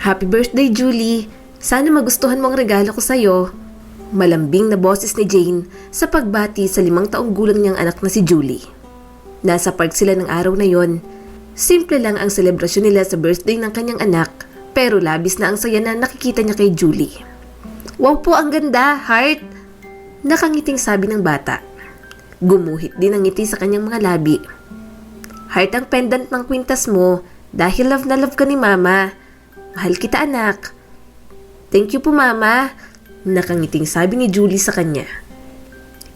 Happy birthday, Julie! Sana magustuhan mo ang regalo ko sa'yo. Malambing na boses ni Jane sa pagbati sa 5 taong gulang niyang anak na si Julie. Nasa park sila ng araw na yon. Simple lang ang selebrasyon nila sa birthday ng kanyang anak, pero labis na ang saya na nakikita niya kay Julie. Wow po, ang ganda, heart! Nakangiting sabi ng bata. Gumuhit din ang ngiti sa kanyang mga labi. Heart, ang pendant ng kwintas mo dahil love na love ka ni Mama. Mahal kita, anak. Thank you po, Mama. Nakangiting sabi ni Julie sa kanya.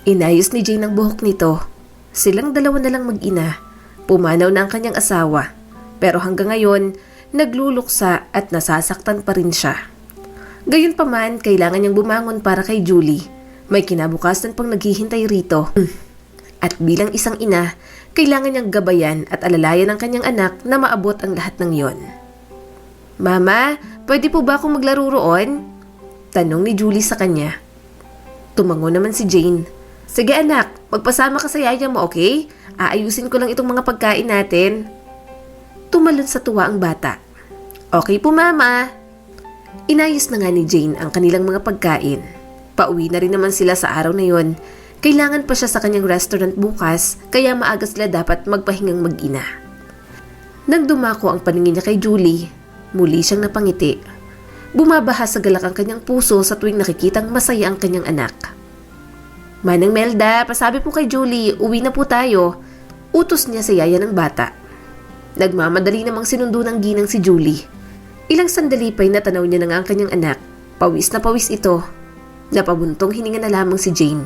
Inayos ni Jane ang buhok nito. Silang dalawa na lang mag-ina. Pumanaw na ang kanyang asawa. Pero hanggang ngayon, nagluluksa at nasasaktan pa rin siya. Gayunpaman, kailangan niyang bumangon para kay Julie. May kinabukasan pang naghihintay rito. At bilang isang ina, kailangan niyang gabayan at alalayan ang kanyang anak na maabot ang lahat ng yon. Mama, pwede po ba akong maglaro roon? Tanong ni Julie sa kanya. Tumango naman si Jane. Sige anak, magpasama ka sa yaya mo, okay? Aayusin ko lang itong mga pagkain natin. Tumalon sa tuwa ang bata. Okay po, Mama. Inayos na nga ni Jane ang kanilang mga pagkain. Pauwi na rin naman sila sa araw na yon. Kailangan pa siya sa kanyang restaurant bukas, kaya maaga sila dapat magpahingang mag-ina. Nang dumako ang paningin niya kay Julie, muli siyang napangiti. Bumabaha sa galak ang kanyang puso sa tuwing nakikitang masaya ang kanyang anak. Manang Melda, pasabi po kay Julie, uwi na po tayo. Utos niya sa yaya ng bata. Nagmamadali namang sinundo ng ginang si Julie. Ilang sandali pa'y natanaw niya na nga ang kanyang anak. Pawis na pawis ito. Napabuntong hininga na lamang si Jane.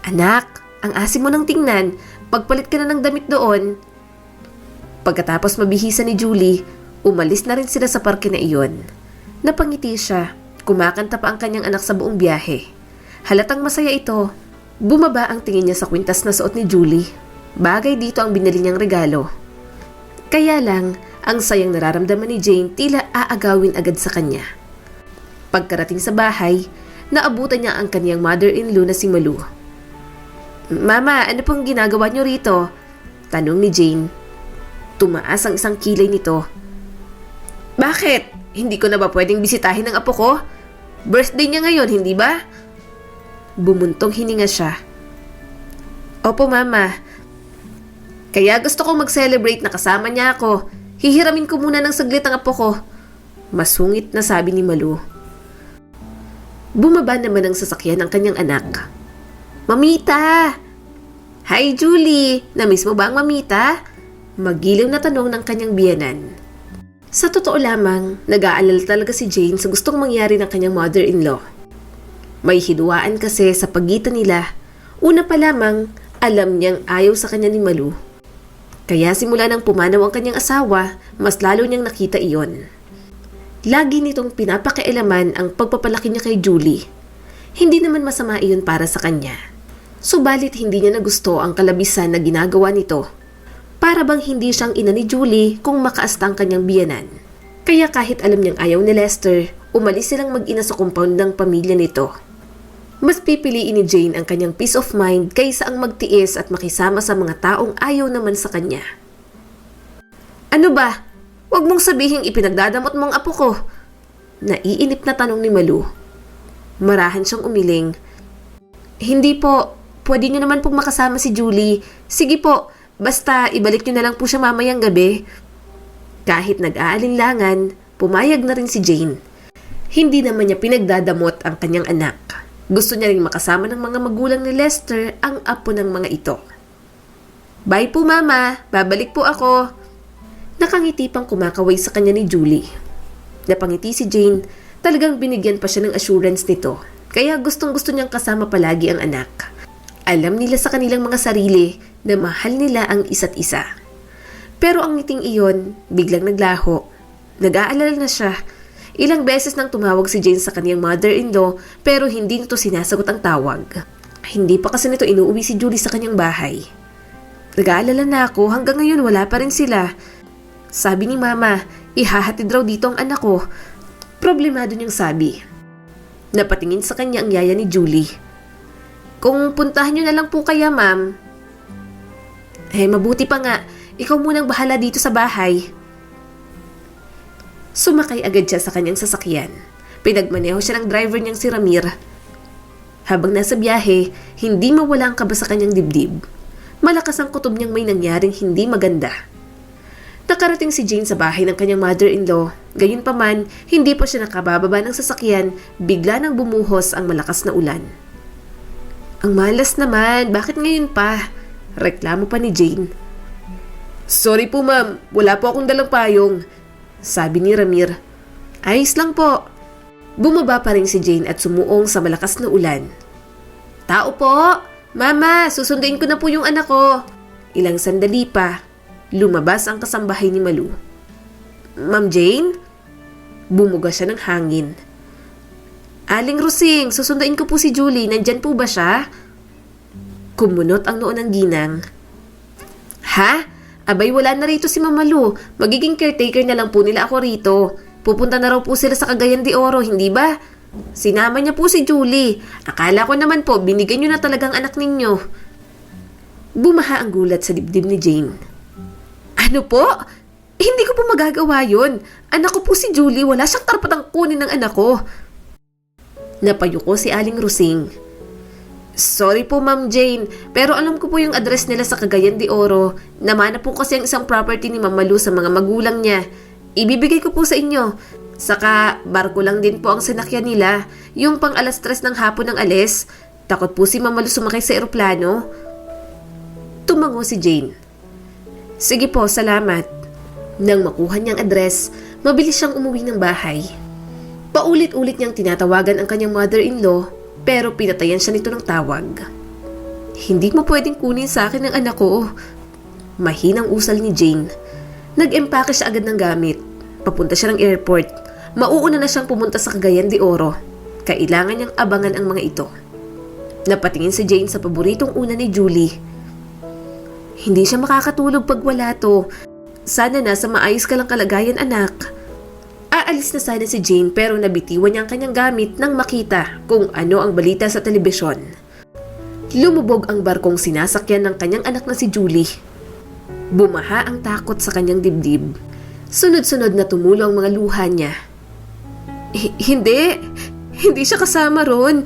Anak, ang asim mo nang tingnan. Pagpalit ka na ng damit doon. Pagkatapos mabihisa ni Julie, umalis na rin sila sa parke na iyon. Napangiti siya. Kumakanta pa ang kanyang anak sa buong biyahe. Halatang masaya ito. Bumaba ang tingin niya sa kwintas na suot ni Julie. Bagay dito ang binili niyang regalo. Kaya lang, ang sayang nararamdaman ni Jane tila aagawin agad sa kanya. Pagkarating sa bahay, naabutan niya ang kaniyang mother-in-law na si Malu. Mama, ano pong ginagawa niyo rito? Tanong ni Jane. Tumaas ang isang kilay nito. Bakit? Hindi ko na ba pwedeng bisitahin ang apo ko? Birthday niya ngayon, hindi ba? Bumuntong hininga siya. Opo, Mama. Kaya gusto kong mag-celebrate na kasama niya ako. Hihiramin ko muna ng saglit ang apo ko. Masungit na sabi ni Malu. Bumaba naman ang sasakyan ng kanyang anak. Mamita! Hi, Julie! Namiss mo ba ang mamita? Magiliw na tanong ng kanyang biyenan. Sa totoo lamang, nag-aalala talaga si Jane sa gustong mangyari ng kanyang mother-in-law. May hiduaan kasi sa pagitan nila. Una pa lamang, alam niyang ayaw sa kanya ni Malu. Kaya simula nang pumanaw ang kanyang asawa, mas lalo niyang nakita iyon. Lagi nitong pinapakialaman ang pagpapalaki niya kay Julie. Hindi naman masama iyon para sa kanya. Subalit hindi niya nagusto ang kalabisan na ginagawa nito. Para bang hindi siyang ina ni Julie kung makaasta ang kanyang biyenan. Kaya kahit alam niyang ayaw ni Lester, umalis silang mag-ina sa compound ng pamilya nito. Mas pipiliin ni Jane ang kanyang peace of mind kaysa ang magtiis at makisama sa mga taong ayaw naman sa kanya. Ano ba? Huwag mong sabihing ipinagdadamot mo ang apo ko. Naiinip na tanong ni Malu. Marahan siyang umiling. Hindi po, pwede niyo naman pong makasama si Julie. Sige po, basta ibalik niyo na lang po siya mamayang gabi. Kahit nag-aalinlangan, pumayag na rin si Jane. Hindi naman niya pinagdadamot ang kanyang anak. Gusto niya ring makasama ng mga magulang ni Lester ang apo ng mga ito. Bye po, Mama. Babalik po ako. Nakangiti pang kumakaway sa kanya ni Julie. Napangiti si Jane. Talagang binigyan pa siya ng assurance nito. Kaya gustong-gusto niyang kasama palagi ang anak. Alam nila sa kanilang mga sarili na mahal nila ang isa't isa. Pero ang ngiting iyon, biglang naglaho. Nag-aalala na siya. Ilang beses nang tumawag si Jane sa kaniyang mother-in-law pero hindi nito sinasagot ang tawag. Hindi pa kasi nito inuuwi si Julie sa kanyang bahay. Nag-aalala na ako, hanggang ngayon wala pa rin sila. Sabi ni Mama, ihahatid raw dito ang anak ko. Problemado niyang sabi. Napatingin sa kanya ang yaya ni Julie. Kung puntahan niyo na lang po kaya, Ma'am. Mabuti pa nga. Ikaw munang bahala dito sa bahay. Sumakay agad siya sa kanyang sasakyan. Pinagmaneho siya ng driver niyang si Ramir. Habang nasa biyahe, hindi mawala ang kaba sa kanyang dibdib. Malakas ang kutob niyang may nangyaring hindi maganda. Nakarating si Jane sa bahay ng kanyang mother-in-law. Gayunpaman, hindi pa siya nakabababa ng sasakyan, bigla nang bumuhos ang malakas na ulan. Ang malas naman, bakit ngayon pa? Reklamo pa ni Jane. Sorry po ma'am, wala po akong dalang payong, sabi ni Ramir. Ayos lang po. Bumaba pa rin si Jane at sumuong sa malakas na ulan. Tao po! Mama, susunduin ko na po yung anak ko. Ilang sandali pa, lumabas ang kasambahay ni Malu. Ma'am Jane? Bumuga siya ng hangin. Aling Rusing, susunduin ko po si Julie. Nandyan po ba siya? Kumunot ang noo ng ginang. Ha? Abay, wala na rito si Mama Lu. Magiging caretaker na lang po nila ako rito. Pupunta na raw po sila sa Cagayan de Oro, hindi ba? Sinama niya po si Julie. Akala ko naman po, binigyan niyo na talagang anak ninyo. Bumaha ang gulat sa dibdib ni Jane. Ano po? Hindi ko po magagawa yun. Anak ko po si Julie, wala siyang karapatang kunin ng anak ko. Napayuko si Aling Rusing. Sorry po Ma'am Jane, pero alam ko po yung address nila sa Cagayan de Oro. Namana po kasi ang isang property ni Mama Lu sa mga magulang niya. Ibibigay ko po sa inyo. Saka barko lang din po ang sinakyan nila. Yung pang 3:00 ng hapon ng alis. Takot po si Mama Lu sumakay sa eroplano. Tumango si Jane. Sige po, salamat. Nang makuha niyang address, mabilis siyang umuwi ng bahay. Paulit-ulit niyang tinatawagan ang kanyang mother-in-law pero pinatayan siya nito ng tawag. Hindi mo pwedeng kunin sa akin ang anak ko. Mahinang usal ni Jane. Nag-empake siya agad ng gamit. Papunta siya ng airport. Mauuna na siyang pumunta sa Cagayan de Oro. Kailangan niyang abangan ang mga ito. Napatingin si Jane sa paboritong una ni Julie. Hindi siya makakatulog pag wala to. Sana nasa maayos ka lang kalagayan, anak. Aalis na sana si Jane pero nabitiwan niya ang kanyang gamit nang makita kung ano ang balita sa telebisyon. Lumubog ang barkong sinasakyan ng kanyang anak na si Julie. Bumaha ang takot sa kanyang dibdib. Sunod-sunod na tumulo ang mga luha niya. Hindi siya kasama ron.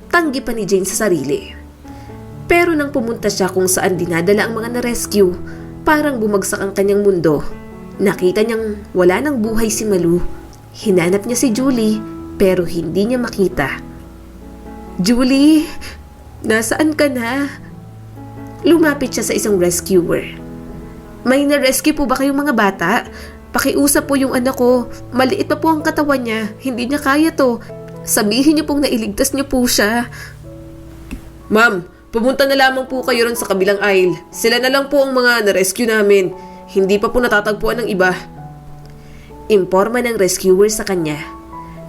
Tanggi pa ni Jane sa sarili. Pero nang pumunta siya kung saan dinadala ang mga na-rescue, parang bumagsak ang kanyang mundo. Nakita niyang wala nang buhay si Malu. Hinanap niya si Julie pero hindi niya makita. Julie, nasaan ka na? Lumapit siya sa isang rescuer. May na-rescue po ba kayong mga bata? Pakiusap po yung anak ko. Maliit pa po ang katawan niya. Hindi niya kaya to. Sabihin niyo pong nailigtas niyo po siya. Ma'am, pumunta na lamang po kayo ron sa kabilang aisle. Sila na lang po ang mga na-rescue namin. Hindi pa po natatagpuan ng iba. Imporma ng rescuer sa kanya.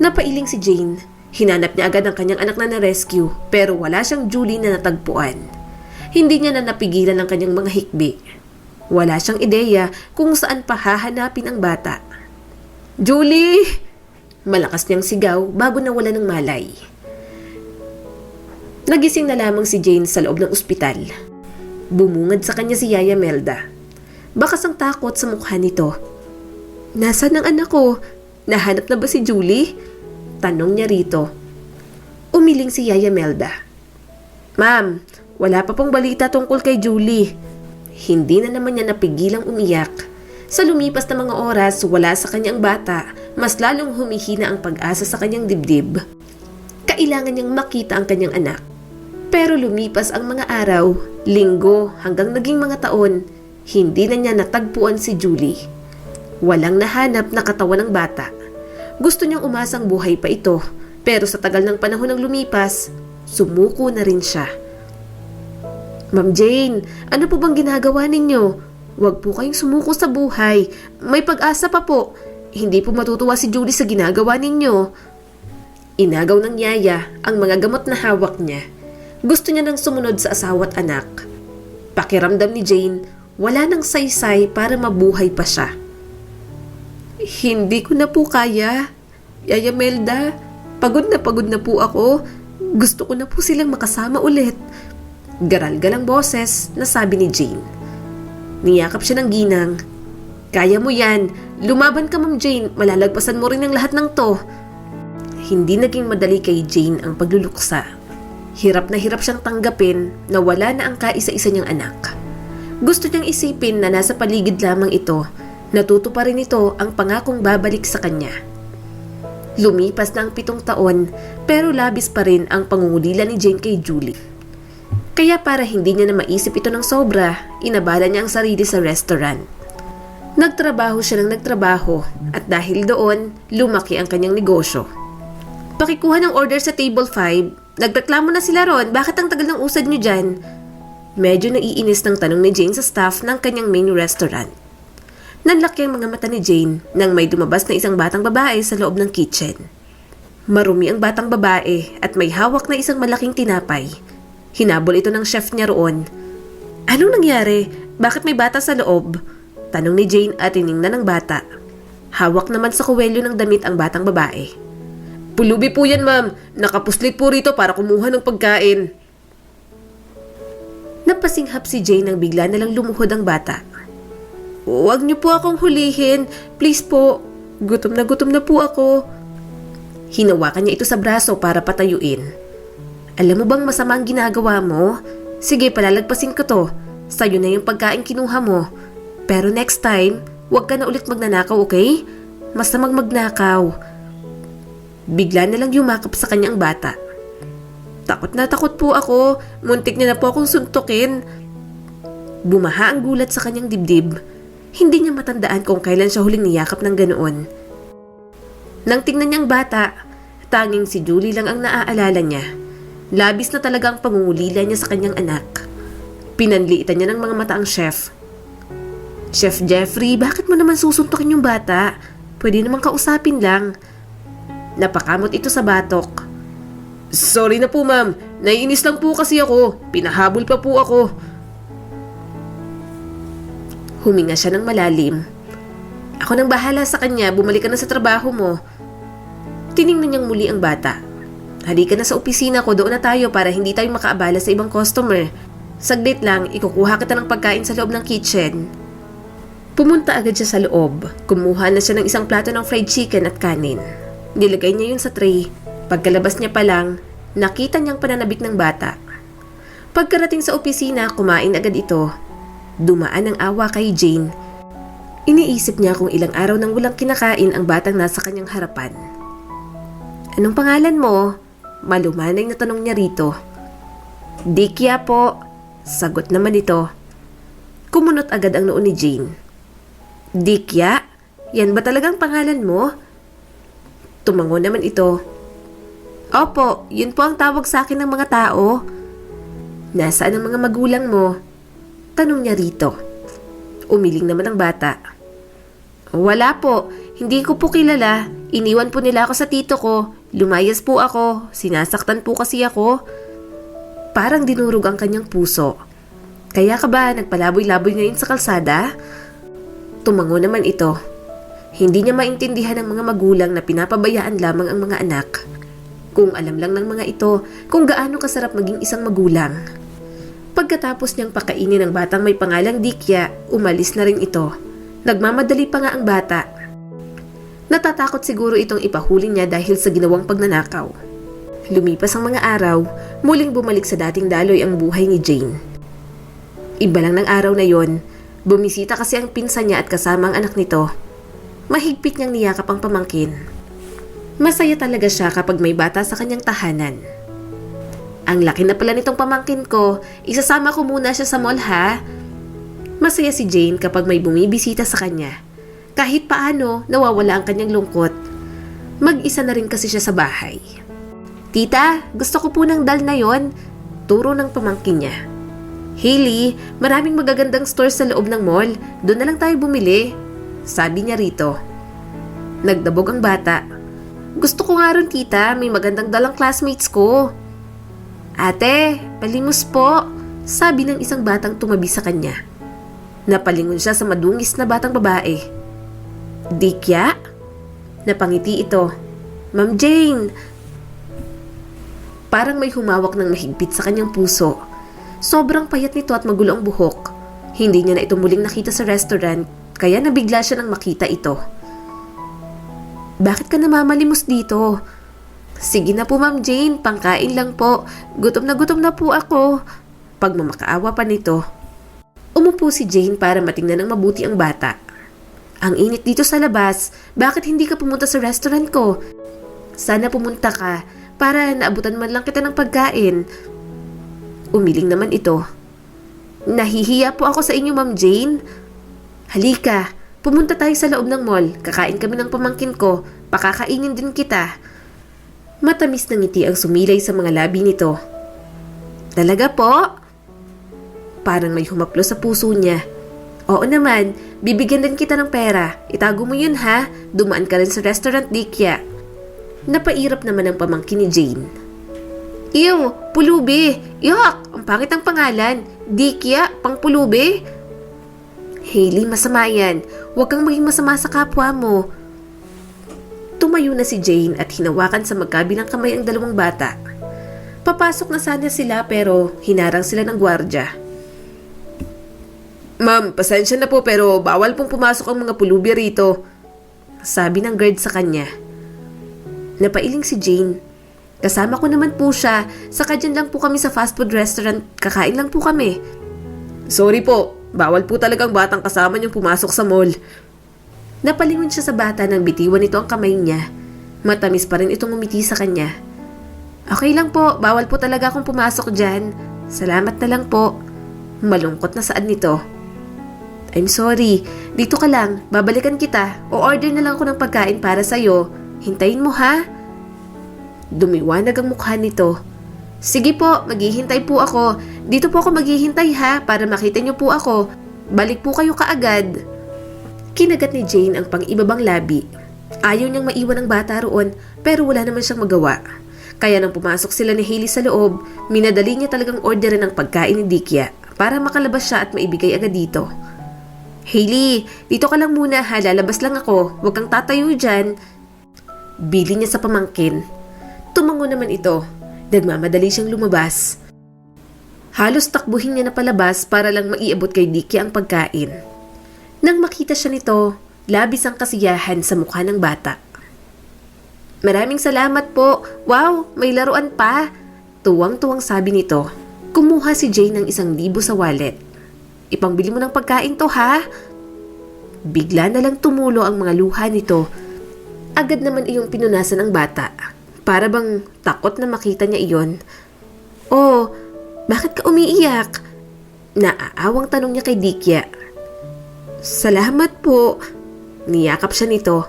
Napailing si Jane. Hinanap niya agad ang kanyang anak na na-rescue pero wala siyang Julie na natagpuan. Hindi niya na napigilan ang kanyang mga hikbi. Wala siyang ideya kung saan pa hahanapin ang bata. Julie! Malakas niyang sigaw bago nawala ng malay. Nagising na lamang si Jane sa loob ng ospital. Bumungad sa kanya si Yaya Melda. Bakas ang takot sa mukha nito. Nasaan ang anak ko? Nahanap na ba si Julie? Tanong niya rito. Umiling si Yaya Melda. Ma'am, wala pa pong balita tungkol kay Julie. Hindi na naman niya napigilang umiyak. Sa lumipas na mga oras, wala sa kanyang bata, mas lalong humihina ang pag-asa sa kanyang dibdib. Kailangan niyang makita ang kanyang anak. Pero lumipas ang mga araw, linggo hanggang naging mga taon, hindi na niya natagpuan si Julie. Walang nahanap na katawan ng bata. Gusto niyang umasang buhay pa ito, pero sa tagal ng panahon ng lumipas, sumuko na rin siya. Ma'am Jane, ano po bang ginagawa ninyo? Huwag po kayong sumuko sa buhay. May pag-asa pa po. Hindi po matutuwa si Julie sa ginagawa ninyo. Inagaw ng Yaya ang mga gamot na hawak niya. Gusto niya nang sumunod sa asawa at anak. Pakiramdam ni Jane, wala nang saysay para mabuhay pa siya. Hindi ko na po kaya. Yaya Melda, pagod na po ako. Gusto ko na po silang makasama ulit. Garal-galang boses na sabi ni Jane. Niyakap siya ng ginang. Kaya mo yan. Lumaban ka, Ma'am Jane. Malalagpasan mo rin ang lahat ng to. Hindi naging madali kay Jane ang pagluluksa. Hirap na hirap siyang tanggapin na wala na ang kaisa-isa niyang anak. Gusto niyang isipin na nasa paligid lamang ito. Natuto pa rin ito ang pangakong babalik sa kanya. Lumipas na ang 7 taon pero labis pa rin ang pangungulila ni Jane kay Julie. Kaya para hindi niya na maisip ito ng sobra, inabala niya ang sarili sa restaurant. Nagtrabaho siya ng nagtrabaho at dahil doon, lumaki ang kanyang negosyo. Pakikuha ng order sa table 5, nagreklamo na sila ron, bakit ang tagal ng usad niyo dyan? Medyo naiinis ng tanong ni Jane sa staff ng kanyang main restaurant. Nanlaki ang mga mata ni Jane nang may dumabas na isang batang babae sa loob ng kitchen. Marumi ang batang babae at may hawak na isang malaking tinapay. Hinabol ito ng chef niya roon. Anong nangyari? Bakit may bata sa loob? Tanong ni Jane at tiningnan ng bata. Hawak naman sa kuwelyo ng damit ang batang babae. Pulubi po yan, ma'am. Nakapuslit po rito para kumuha ng pagkain. Napasinghap si Jane nang bigla nalang lumuhod ang bata. Huwag niyo po akong hulihin. Please po. Gutom na po ako. Hinawakan niya ito sa braso para patayuin. Alam mo bang masama ang ginagawa mo? Sige, palalagpasin ko to. Sa'yo na yung pagkain kinuha mo. Pero next time, huwag ka na ulit magnanakaw, okay? Masamang magnakaw. Bigla na lang yumakap sa kanya ang bata. Takot na takot po ako. Muntik niya na po akong suntukin. Bumaha ang gulat sa kanyang dibdib. Hindi niya matandaan kung kailan siya huling niyakap ng ganoon. Nang tingnan niyang bata, tanging si Julie lang ang naaalala niya. Labis na talaga ang pangungulila niya sa kanyang anak. Pinanliitan niya ng mga mata ang chef. Chef Jeffrey, bakit mo naman susuntukin yung bata? Pwede naman kausapin lang. Napakamot ito sa batok. Sorry na po, ma'am. Naiinis lang po kasi ako. Pinahabol pa po ako. Huminga siya ng malalim. Ako nang bahala sa kanya, bumalik ka na sa trabaho mo. Tiningnan niyang muli ang bata. Halika na sa opisina ko, doon na tayo para hindi tayo makaabala sa ibang customer. Saglit lang, ikukuha kita ng pagkain sa loob ng kitchen. Pumunta agad siya sa loob. Kumuha na siya ng isang plato ng fried chicken at kanin. Nilagay niya yun sa tray. Pagkalabas niya pa lang, nakita niyang pananabik ng bata. Pagkarating sa opisina, kumain agad ito. Dumaan ang awa kay Jane. Iniisip niya kung ilang araw nang walang kinakain ang batang nasa kanyang harapan. Anong pangalan mo? Malumanay na tanong niya rito. Dikya po. Sagot naman ito. Kumunot agad ang noon ni Jane. Dikya? Yan ba talagang pangalan mo? Tumango naman ito. Opo, yun po ang tawag sa akin ng mga tao. Nasaan ang mga magulang mo? Tanong niya rito. Umiling naman ang bata. Wala po, hindi ko po kilala. Iniwan po nila ako sa tito ko. Lumayas po ako. Sinasaktan po kasi ako. Parang dinurog ang kanyang puso. Kaya ka ba nagpalaboy-laboy ngayon sa kalsada? Tumango naman ito. Hindi niya maintindihan ng mga magulang na pinapabayaan lamang ang mga anak. Kung alam lang ng mga ito kung gaano kasarap maging isang magulang. Pagkatapos niyang pakainin ng batang may pangalang Dikya, umalis na rin ito. Nagmamadali pa nga ang bata. Natatakot siguro itong ipahuli niya dahil sa ginawang pagnanakaw. Lumipas ang mga araw, muling bumalik sa dating daloy ang buhay ni Jane. Iba lang ng araw na yon, bumisita kasi ang pinsan niya at kasama ang anak nito. Mahigpit niyang niyakap ang pamangkin. Masaya talaga siya kapag may bata sa kanyang tahanan. Ang laki na pala nitong pamangkin ko, isasama ko muna siya sa mall ha. Masaya si Jane kapag may bumibisita sa kanya. Kahit paano, nawawala ang kanyang lungkot. Mag-isa na rin kasi siya sa bahay. Tita, gusto ko po ng dal na yon. Turo ng pamangkin niya. Hailey, maraming magagandang stores sa loob ng mall. Doon na lang tayo bumili. Sabi niya rito. Nagdabog ang bata. Gusto ko nga ron tita, may magandang dalang classmates ko. Ate, palimos po, sabi ng isang batang tumabi sa kanya. Napalingon siya sa madungis na batang babae. Dikya? Napangiti ito. Ma'am Jane. Parang may humawak ng mahigpit sa kanyang puso. Sobrang payat nito at magulo ang buhok. Hindi niya na ito muling nakita sa restaurant kaya nabigla siya nang makita ito. Bakit ka namamalimos dito? Sige na po Ma'am Jane, pangkain lang po. Gutom na po ako. Pagmamakaawa pa nito. Umupo si Jane para matingnan ng mabuti ang bata. Ang init dito sa labas, bakit hindi ka pumunta sa restaurant ko? Sana pumunta ka para naabutan man lang kita ng pagkain. Umiling naman ito. Nahihiya po ako sa inyo Ma'am Jane. Halika, pumunta tayo sa loob ng mall. Kakain kami ng pamangkin ko. Pakakainin din kita. Matamis na ngiti ang sumilay sa mga labi nito. Talaga po? Parang may humaplo sa puso niya. Oo naman, bibigyan din kita ng pera. Itago mo yun ha. Dumaan ka rin sa restaurant, Dikya. Napairap naman ang pamangkin ni Jane. Ew, pulubi. Yuck, ang pangit ang pangalan. Dikya, pang pulubi. Hailey, masama yan. Huwag kang maging masama sa kapwa mo. Tumayo na si Jane at hinawakan sa magkabilang kamay ang dalawang bata. Papasok na sana sila pero hinarang sila ng gwardya. Ma'am, pasensya na po pero bawal pong pumasok ang mga pulubi rito. Sabi ng guard sa kanya. Napailing si Jane. Kasama ko naman po siya. Saka dyan lang po kami sa fast food restaurant. Kakain lang po kami. Sorry po. Bawal po talagang batang kasama niyong pumasok sa mall. Napalingon siya sa bata nang bitiwan nito ang kamay niya. Matamis pa rin itong umiti sa kanya. Okay lang po. Bawal po talaga akong pumasok dyan. Salamat na lang po. Malungkot na saad nito. I'm sorry. Dito ka lang. Babalikan kita. O order na lang ako ng pagkain para sa'yo. Hintayin mo ha? Dumiwanag ang mukha nito. Sige po, maghihintay po ako. Dito po ako maghihintay ha, para makita niyo po ako. Balik po kayo kaagad. Kinagat ni Jane ang pang-ibabang labi. Ayaw niyang maiwan ang bata roon, pero wala naman siyang magawa. Kaya nang pumasok sila ni Hailey sa loob, minadali niya talagang orderin ang pagkain ni Dikya para makalabas siya at maibigay agad dito. Hailey, dito ka lang muna ha, lalabas lang ako. Huwag kang tatayo dyan. Bili niya sa pamangkin. Tumango naman ito. Nagmamadali siyang lumabas. Halos takbuhin niya na palabas para lang maiabot kay Dikya ang pagkain. Nang makita siya nito, labis ang kasiyahan sa mukha ng bata. Maraming salamat po. Wow, may laruan pa. Tuwang-tuwang sabi nito. Kumuha si Jane ng 1,000 sa wallet. Ipangbili mo ng pagkain to ha? Bigla na lang tumulo ang mga luha nito. Agad naman iyong pinunasan ng bata. Para bang takot na makita niya iyon. Oh, bakit ka umiiyak? Naaawang tanong niya kay Dikya. Salamat po. Niyakap siya nito.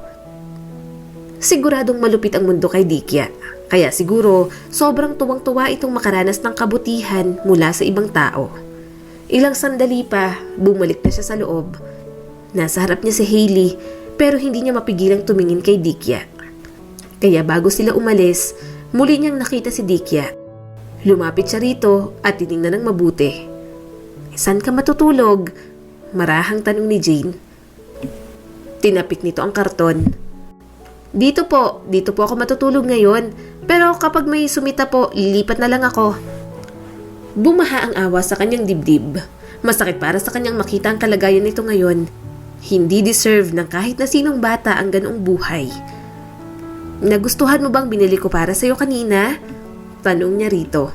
Siguradong malupit ang mundo kay Dikya. Kaya siguro sobrang tuwang-tuwa itong makaranas ng kabutihan mula sa ibang tao. Ilang sandali pa, bumalik na siya sa loob. Nasa harap niya si Hailey pero hindi niya mapigilang tumingin kay Dikya. Kaya bago sila umalis, muli niyang nakita si Dikya. Lumapit siya rito at tiningnan ng mabuti. Saan ka matutulog? Marahang tanong ni Jane. Tinapik nito ang karton. Dito po ako matutulog ngayon. Pero kapag may sumita po, lilipat na lang ako. Bumaha ang awa sa kanyang dibdib. Masakit para sa kanyang makita ang kalagayan nito ngayon. Hindi deserve ng kahit na sinong bata ang ganoong buhay. Nagustuhan mo bang binili ko para sa'yo kanina? Tanong niya rito.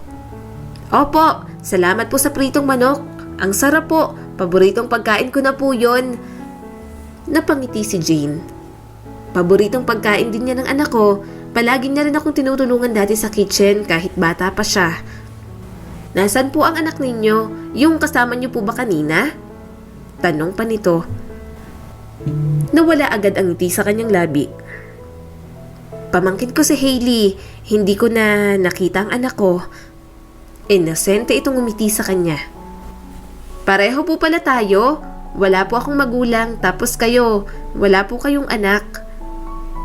Opo, salamat po sa pritong manok. Ang sarap po, paboritong pagkain ko na po yon. Napangiti si Jane. Paboritong pagkain din niya ng anak ko. Palagi niya rin akong tinutulungan dati sa kitchen kahit bata pa siya. Nasaan po ang anak ninyo? Yung kasama niyo po ba kanina? Tanong pa nito. Nawala agad ang ngiti sa kanyang labi. Pamangkin ko si Hailey. Hindi ko na nakita ang anak ko. Inosente itong umiti sa kanya. Pareho po pala tayo. Wala po akong magulang tapos kayo. Wala po kayong anak.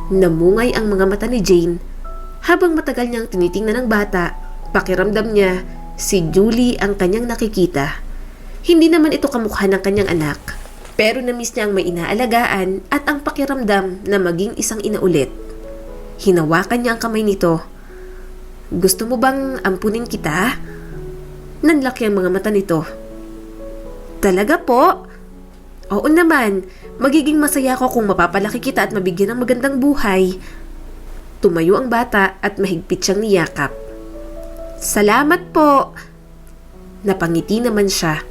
Namungay ang mga mata ni Jane. Habang matagal niyang tinitingnan ng bata, pakiramdam niya si Julie ang kanyang nakikita. Hindi naman ito kamukha ng kanyang anak. Pero namiss niya ang may inaalagaan at ang pakiramdam na maging isang ina ulit. Hinawakan niya ang kamay nito. Gusto mo bang ampunin kita? Nanlaki ang mga mata nito. Talaga po? Oo naman, magiging masaya ako kung mapapalaki kita at mabigyan ng magandang buhay. Tumayo ang bata at mahigpit siyang niyakap. Salamat po! Napangiti naman siya.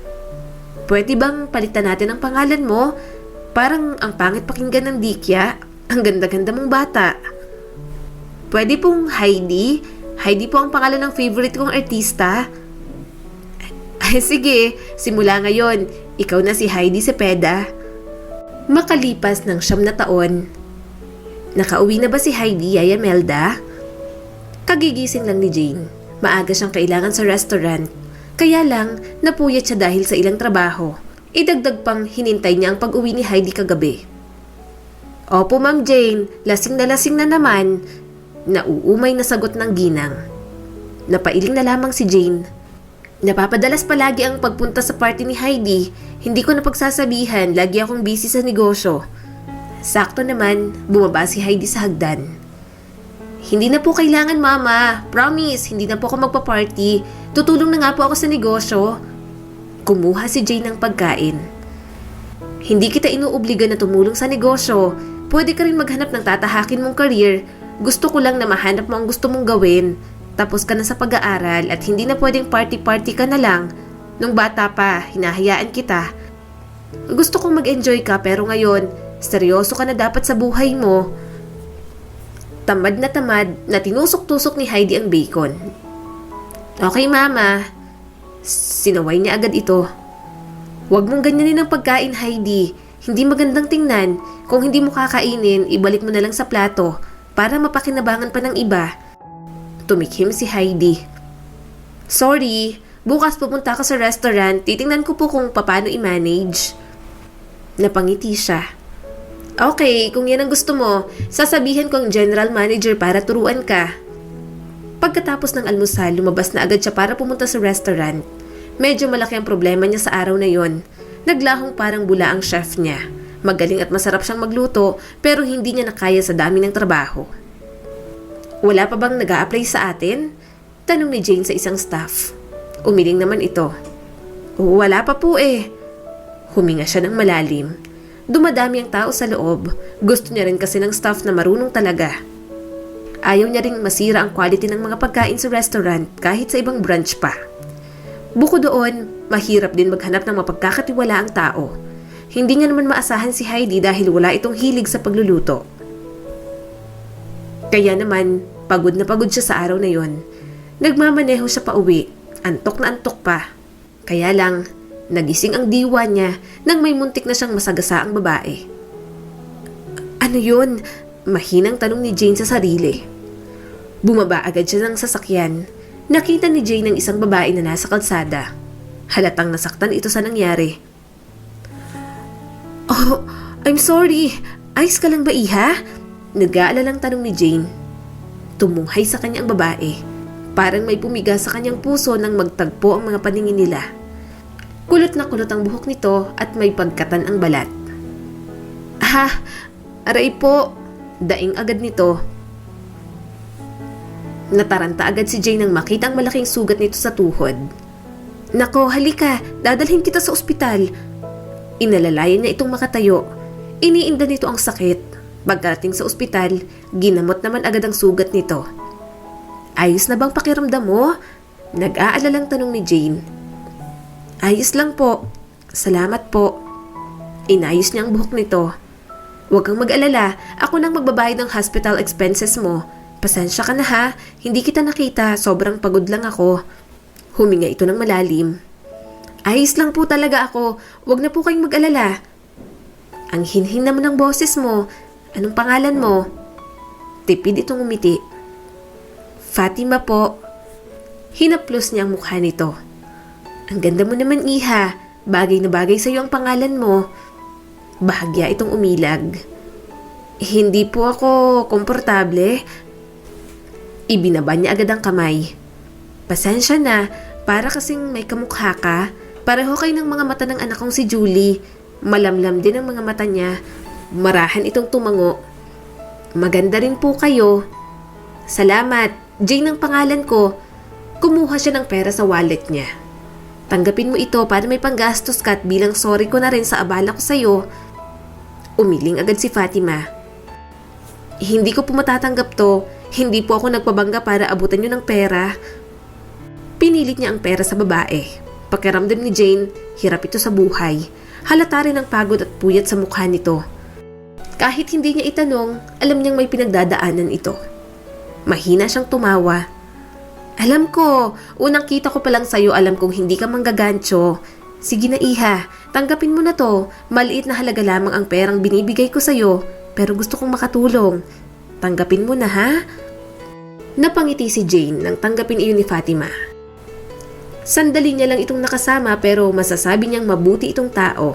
Pwede bang palitan natin ang pangalan mo? Parang ang pangit pakinggan ng Dikya. Ang ganda-ganda mong bata. Pwede pong Heidi? Heidi po ang pangalan ng favorite kong artista. Ay sige, simula ngayon, ikaw na si Heidi Cepeda. Makalipas ng 9 na taon. Nakauwi na ba si Heidi, Yaya Melda? Kagigising lang ni Jane. Maaga siyang kailangan sa restaurant. Kaya lang, napuyat siya dahil sa ilang trabaho. Idagdag pang hinintay niya ang pag-uwi ni Heidi kagabi. Opo, Ma'am Jane, lasing na naman. Nauumay na sagot ng ginang. Napailing na lamang si Jane. Napapadalas palagi ang pagpunta sa party ni Heidi. Hindi ko napagsasabihan, lagi akong busy sa negosyo. Sakto naman, bumaba si Heidi sa hagdan. Hindi na po kailangan, Mama. Promise, hindi na po ako magpa-party. Tutulong na nga po ako sa negosyo. Kumuha si Jane ng pagkain. Hindi kita inuobliga na tumulong sa negosyo. Pwede ka rin maghanap ng tatahakin mong career. Gusto ko lang na mahanap mo ang gusto mong gawin. Tapos ka na sa pag-aaral at hindi na pwedeng party-party ka na lang. Nung bata pa, hinahayaan kita. Gusto kong mag-enjoy ka pero ngayon, seryoso ka na dapat sa buhay mo. Tamad na tinusok-tusok ni Heidi ang bacon. Okay, Mama. Sinaway niya agad ito. Huwag mong ganyanin ang pagkain, Heidi. Hindi magandang tingnan. Kung hindi mo kakainin, ibalik mo na lang sa plato para mapakinabangan pa ng iba. Tumikhim si Heidi. Sorry, bukas pupunta ka sa restaurant. Titingnan ko po kung paano i-manage. Napangiti siya. Okay, kung yan ang gusto mo, sasabihin ko ang general manager para turuan ka. Pagkatapos ng almusal, lumabas na agad siya para pumunta sa restaurant. Medyo malaki ang problema niya sa araw na yon. Naglahong parang bula ang chef niya. Magaling at masarap siyang magluto pero hindi niya nakaya sa dami ng trabaho. Wala pa bang nag-a-apply sa atin? Tanong ni Jane sa isang staff. Umiling naman ito. Wala pa po eh. Huminga siya ng malalim. Dumadami ang tao sa loob. Gusto niya rin kasi ng staff na marunong talaga. Ayaw niya ring masira ang quality ng mga pagkain sa restaurant kahit sa ibang branch pa. Bukod doon, mahirap din maghanap ng mapagkakatiwalaang tao. Hindi niya naman maasahan si Heidi dahil wala itong hilig sa pagluluto. Kaya naman, pagod na pagod siya sa araw na yon. Nagmamaneho siya pa uwi, antok na antok pa. Kaya lang, nagising ang diwa niya nang may muntik na siyang masagasa ang babae. Ano yun? Mahinang tanong ni Jane sa sarili. Bumaba agad siya ng sasakyan. Nakita ni Jane ang isang babae na nasa kalsada. Halatang nasaktan ito sa nangyari. Oh, I'm sorry. Ayos ka lang ba, Iha? Nag-aalalang tanong ni Jane. Tumunghay sa kanya ang babae. Parang may pumiga sa kanyang puso nang magtagpo ang mga paningin nila. Kulot na kulot ang buhok nito at may pagkatan ang balat. Aray po. Daing agad nito. Nataranta agad si Jane nang makita ang malaking sugat nito sa tuhod. Nako, halika. Dadalhin kita sa ospital. Inalalayan niya itong makatayo. Iniinda nito ang sakit. Pagkarating sa ospital, ginamot naman agad ang sugat nito. Ayos na bang pakiramdam mo? Nag-aalalang tanong ni Jane. Ayos lang po. Salamat po. Inayos niya ang buhok nito. Huwag kang mag-alala. Ako nang magbabayad ng hospital expenses mo. Pasensya ka na ha. Hindi kita nakita. Sobrang pagod lang ako. Huminga ito ng malalim. Ayos lang po talaga ako. Huwag na po kayong mag-alala. Ang hinhin naman ng boses mo. Anong pangalan mo? Tipid itong umiti. Fatima po. Hinaplos niya ang mukha nito. Ang ganda mo naman, Iha. Bagay na bagay sa iyo ang pangalan mo. Bahagya itong umilag. Hindi po ako komportable. Ibinaba niya agad ang kamay. Pasensya na, para kasing may kamukha ka. Pareho kayo ng mga mata ng anak kong si Julie. Malamlam din ang mga mata niya. Marahan itong tumango. Maganda rin po kayo. Salamat, Jane ang pangalan ko. Kumuha siya ng pera sa wallet niya. Tanggapin mo ito para may panggastos ka at bilang sorry ko na rin sa abala ko sa'yo. Umiling agad si Fatima. Hindi ko po matatanggap to. Hindi po ako nagpabangga para abutan nyo ng pera. Pinilit niya ang pera sa babae. Pakiramdam ni Jane, hirap ito sa buhay. Halata rin ang pagod at puyat sa mukha nito. Kahit hindi niya itanong, alam niyang may pinagdadaanan ito. Mahina siyang tumawa. Alam ko, unang kita ko palang sa'yo alam kong hindi ka manggagancho. Sige na iha, tanggapin mo na to. Maliit na halaga lamang ang perang binibigay ko sa'yo, pero gusto kong makatulong. Tanggapin mo na ha? Napangiti si Jane nang tanggapin iyon ni Fatima. Sandali niya lang itong nakasama pero masasabi niyang mabuti itong tao.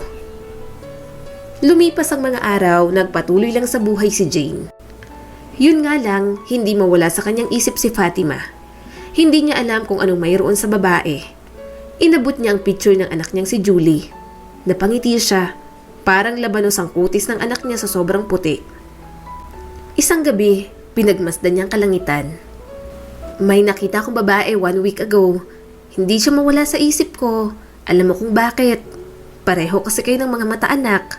Lumipas ang mga araw, nagpatuloy lang sa buhay si Jane. Yun nga lang, hindi mawala sa kanyang isip si Fatima. Hindi niya alam kung anong mayroon sa babae. Inabot niya ang picture ng anak niyang si Julie. Napangiti siya, parang labanos ang kutis ng anak niya sa sobrang puti. Isang gabi, pinagmasdan niyang kalangitan. May nakita akong babae 1 week ago. Hindi siya mawala sa isip ko. Alam mo kung bakit. Pareho kasi kayo ng mga mata-anak.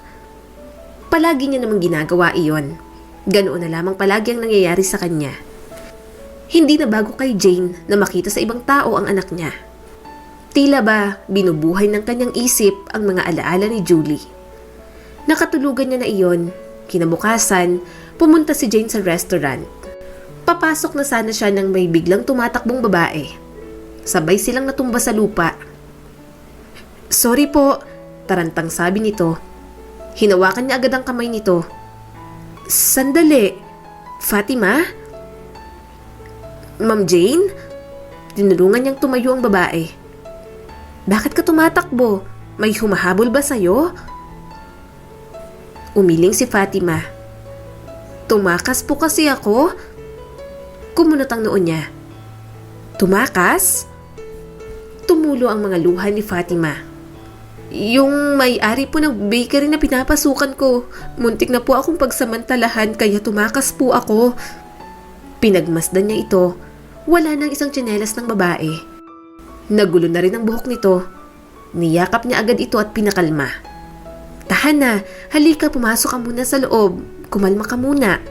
Palagi niya namang ginagawa iyon. Ganoon na lamang palagi ang nangyayari sa kanya. Hindi na bago kay Jane na makita sa ibang tao ang anak niya. Tila ba binubuhay ng kanyang isip ang mga alaala ni Julie. Nakatulugan niya na iyon. Kinabukasan, pumunta si Jane sa restaurant. Papasok na sana siya nang may biglang tumatakbong babae. Sabay silang natumba sa lupa. Sorry po, tarantang sabi nito. Hinawakan niya agad ang kamay nito. Sandali, Fatima? Ma'am Jane? Tinulungan niyang tumayo ang babae. Bakit ka tumatakbo? May humahabol ba sa'yo? Umiling si Fatima. Tumakas po kasi ako. Kumunot ang noon niya. Tumakas? Tumulo ang mga luha ni Fatima. Yung may-ari po ng bakery na pinapasukan ko. Muntik na po akong pagsamantalahan kaya tumakas po ako. Pinagmasdan niya ito. Wala nang isang tsinelas ng babae. Nagulo na rin ang buhok nito. Niyakap niya agad ito at pinakalma. Tahan na, halika pumasok ka muna sa loob. Kumalma ka muna.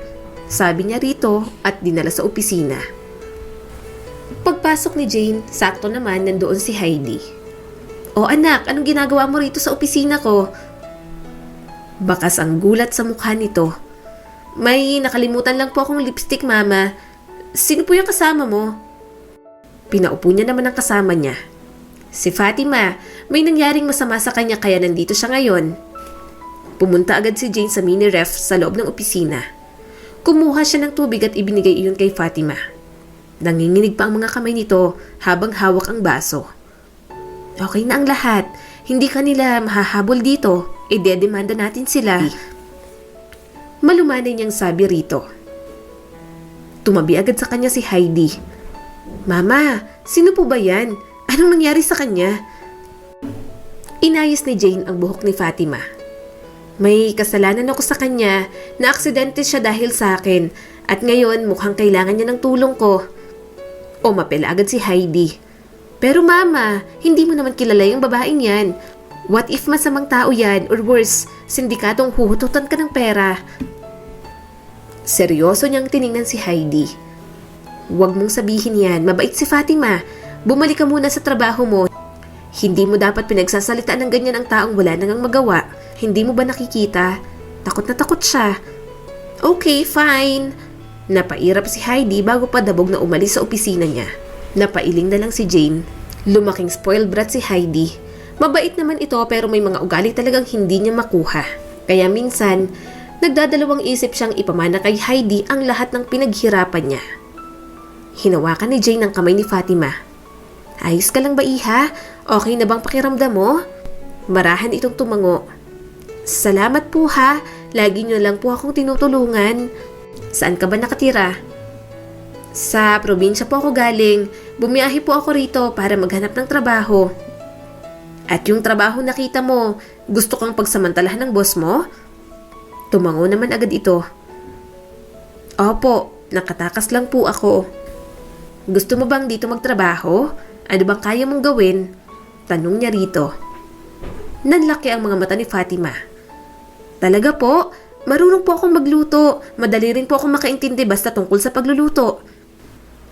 Sabi niya rito at dinala sa opisina. Pagpasok ni Jane, sakto naman nandoon si Heidi. O anak, anong ginagawa mo rito sa opisina ko? Bakas ang gulat sa mukha nito. May nakalimutan lang po akong lipstick, mama. Sino po yung kasama mo? Pinaupo niya naman ang kasama niya. Si Fatima, may nangyaring masama sa kanya kaya nandito siya ngayon. Pumunta agad si Jane sa mini ref sa loob ng opisina. Kumuha siya ng tubig at ibinigay iyon kay Fatima. Nanginginig pa ang mga kamay nito habang hawak ang baso. Okay na ang lahat. Hindi kanila mahahabol dito. Idedemanda natin sila. Malumanay niyang sabi rito. Tumabi agad sa kanya si Heidi. Mama, sino po ba yan? Anong nangyari sa kanya? Inayos ni Jane ang buhok ni Fatima. May kasalanan ako sa kanya. Na-aksidente siya dahil sa akin. At ngayon mukhang kailangan niya ng tulong ko. Umapela agad si Heidi. Pero mama, hindi mo naman kilala yung babaeng yan. What if masamang tao yan or worse, sindikatong huhututan ka ng pera? Seryoso niyang tiningnan si Heidi. Huwag mong sabihin yan, mabait si Fatima. Bumalik ka muna sa trabaho mo. Hindi mo dapat pinagsasalitaan ng ganyan ang taong wala nang magawa. Hindi mo ba nakikita? Takot na takot siya. Okay, fine. Napairap si Heidi bago pa dabog na umalis sa opisina niya. Napailing na lang si Jane. Lumaking spoiled brat si Heidi. Mabait naman ito pero may mga ugali talagang hindi niya makuha. Kaya minsan, nagdadalawang isip siyang ipamana kay Heidi ang lahat ng pinaghirapan niya. Hinawakan ni Jane ang kamay ni Fatima. Ayos ka lang ba, iha? Okay na bang pakiramdam mo? Marahan itong tumango. Salamat po ha. Lagi niyo lang po akong tinutulungan. Saan ka ba nakatira? Sa probinsya po ako galing. Bumiyahe po ako rito para maghanap ng trabaho. At yung trabaho nakita mo, gusto kang pagsamantalahan ng boss mo? Tumango naman agad ito. Opo, nakatakas lang po ako. Gusto mo bang dito magtrabaho? Ano bang kaya mong gawin? Tanong niya rito. Nanlaki ang mga mata ni Fatima. Talaga po? Marunong po akong magluto. Madali rin po akong makaintindi basta tungkol sa pagluluto.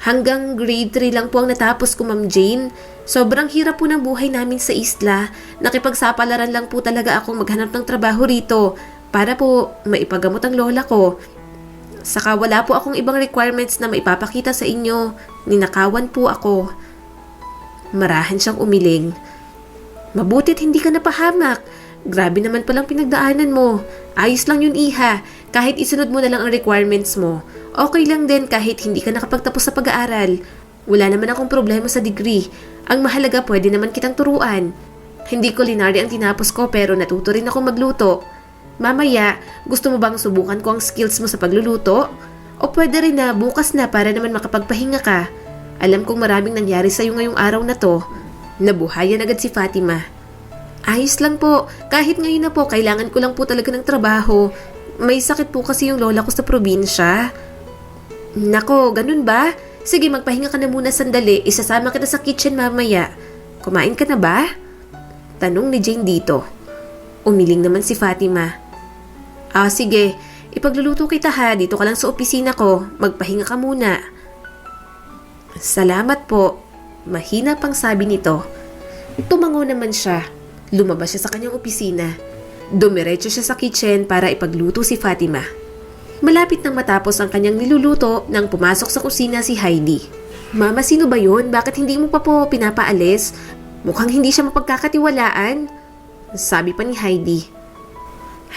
Hanggang grade 3 lang po ang natapos ko, Ma'am Jane. Sobrang hirap po ng buhay namin sa isla. Nakipagsapalaran lang po talaga akong maghanap ng trabaho rito para po maipagamot ang lola ko. Saka wala po akong ibang requirements na maipapakita sa inyo. Ninakawan po ako. Marahan siyang umiling. Mabutit hindi ka napahamak. Grabe naman palang pinagdaanan mo. Ayos lang yun, iha. Kahit isunod mo na lang ang requirements mo. Okay lang din kahit hindi ka nakapagtapos sa pag-aaral. Wala naman akong problema sa degree. Ang mahalaga pwede naman kitang turuan. Hindi culinary ang tinapos ko pero natuto rin akong magluto. Mamaya, gusto mo bang subukan ko ang skills mo sa pagluluto? O pwede rin na bukas na para naman makapagpahinga ka. Alam kong maraming nangyari sa'yo ngayong araw na to. Nabuhayan agad si Fatima. Ayos lang po. Kahit ngayon na po, kailangan ko lang po talaga ng trabaho. May sakit po kasi yung lola ko sa probinsya. Nako, ganun ba? Sige, magpahinga ka na muna sandali. Isasama kita sa kitchen mamaya. Kumain ka na ba? Tanong ni Jane dito. Umiling naman si Fatima. Sige. Ipagluluto kita ha. Dito ka lang sa opisina ko. Magpahinga ka muna. Salamat po. Mahina pang sabi nito. Tumango naman siya. Lumabas siya sa kanyang opisina. Dumiretso siya sa kitchen para ipagluto si Fatima. Malapit nang matapos ang kanyang niluluto nang pumasok sa kusina si Heidi. Mama, sino ba yun? Bakit hindi mo pa po pinapaalis? Mukhang hindi siya mapagkakatiwalaan. Sabi pa ni Heidi.